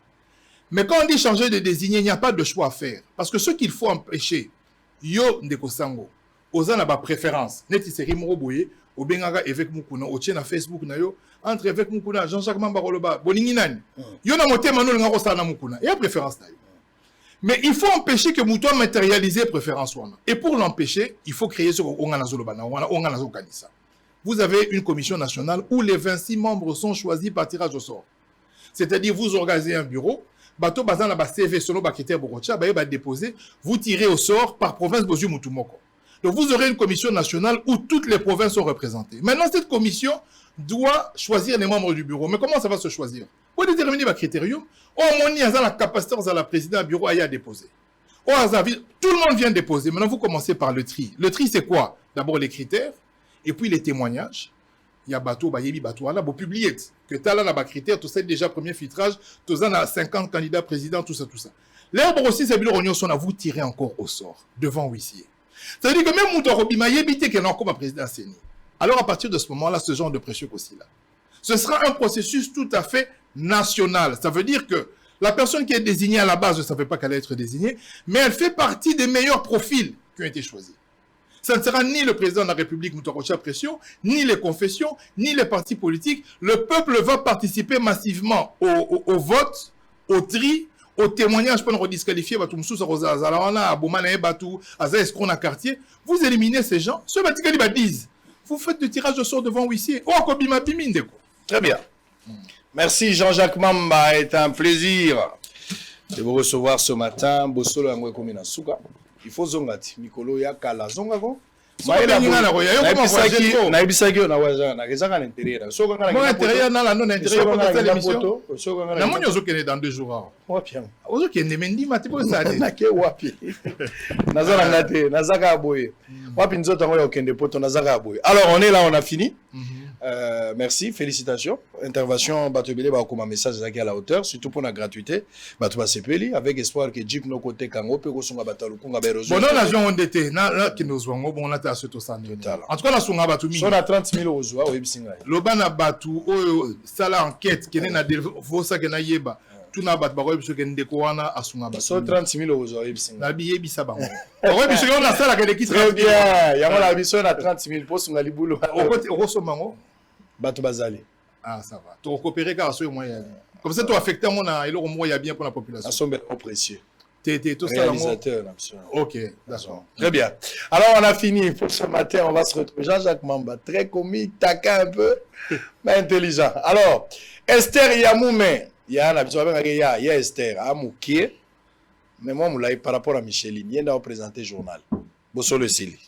Mais quand on dit changer de désigner, il n'y a pas de choix à faire. Parce que ce qu'il faut empêcher, yo ndeko sango, oza na ba préférence. Neti seri moro boye, obengaga évêque mukuna, otien na Facebook na yo, entre évêque mukuna, Jean-Jacques Mamba Koloba, boningi nani. Yo na motema no ngako sa na mukuna. Il y a préférence na yo. Mais il faut empêcher que Moutoua matérialise préférence wana. Et pour l'empêcher, il faut créer ce qu'on a na zolobana, on a na zokanisa. Vous avez une commission nationale où les 26 membres sont choisis par tirage au sort. C'est-à-dire, vous organisez un bureau, bateau bazan la CV solo bakiter borocha, ba déposer, vous tirez au sort par province Bozu Mutumoko. Donc vous aurez une commission nationale où toutes les provinces sont représentées. Maintenant, cette commission doit choisir les membres du bureau. Mais comment ça va se choisir? Pour déterminer le critérium, au moins il y a la capacité à la présidente du bureau à déposer. Tout le monde vient déposer. Maintenant, vous commencez par le tri. Le tri, c'est quoi? D'abord les critères. Et puis les témoignages, il y a bateau, bateau, là, vous publiez que tu as là, les critères, tout ça, déjà premier filtrage, tout ça, on a 50 candidats présidents, tout ça. L'herbe aussi, c'est bien, sont à vous tirer encore au sort, devant huissier. Ça veut dire que même Mouto Robima, il y a qu'il y a encore un président CENI. Alors à partir de ce moment-là, ce genre de pression aussi là. Ce sera un processus tout à fait national. Ça veut dire que la personne qui est désignée à la base ne savait pas qu'elle allait être désignée, mais elle fait partie des meilleurs profils qui ont été choisis. Ça ne sera ni le président de la République Moutouarocha Pression, ni les confessions, ni les partis politiques. Le peuple va participer massivement au vote, au tri, au témoignage pour nous redisqualifier. Vous éliminez ces gens. Ceux qui disent, vous faites du tirage de sort devant huissier. Très bien. Merci Jean-Jacques Mamba. C'est un plaisir de vous recevoir ce matin. Bossolo Angwe Komina Souka. Il faut zongati mikolo ya kala zongago maela na ibisaki na waza na kezaka na intérieur so kanga na intérieur na la non intérieur pour cette émission na monyo zokene dans 2 jours wapi ozokene mendi matipo ça na ke wapi nazala ngate nazaka boye wapi nzoto ngo yokende poto nazaka boye. Alors on est là, on a fini. Merci, félicitations. Intervention Batobele va comme un message à la hauteur, surtout pour la gratuité. Batoba Sepeli avec espoir que Jeep no côté Kango peut resonga batalu kunga berozo. Bon, la zone d'été, na qui nous voit bon là à ce total. En tout cas, la songa batumi. Sur la 30 000 euros, oui, bisinga. Lobana batu, ça la enquête qui n'est na défo ça que na yeba. tout na bat baroy biso ke ndeko wana asunga ba so 30 000 euros oyebi singa na biye bisa bango baroy biso ke na sala ke l'équipe très bien yango la biso na 30 000 pour sunga libulu au somango bato bazali ah ça va to coopérer car so moyen comme ça to affecter mon na eloko mo ya bien pour la population asombe précieux tout ça réalisateur ok d'accord très bien alors on a fini pour ce matin on va se retrouver Jean-Jacques Mamba très comique taquin un peu mais intelligent alors Esther Yamoume ya na biso ba ya Esther amukie mais moi moulay par rapport à Micheline il vient de présenter journal Bosso le Sili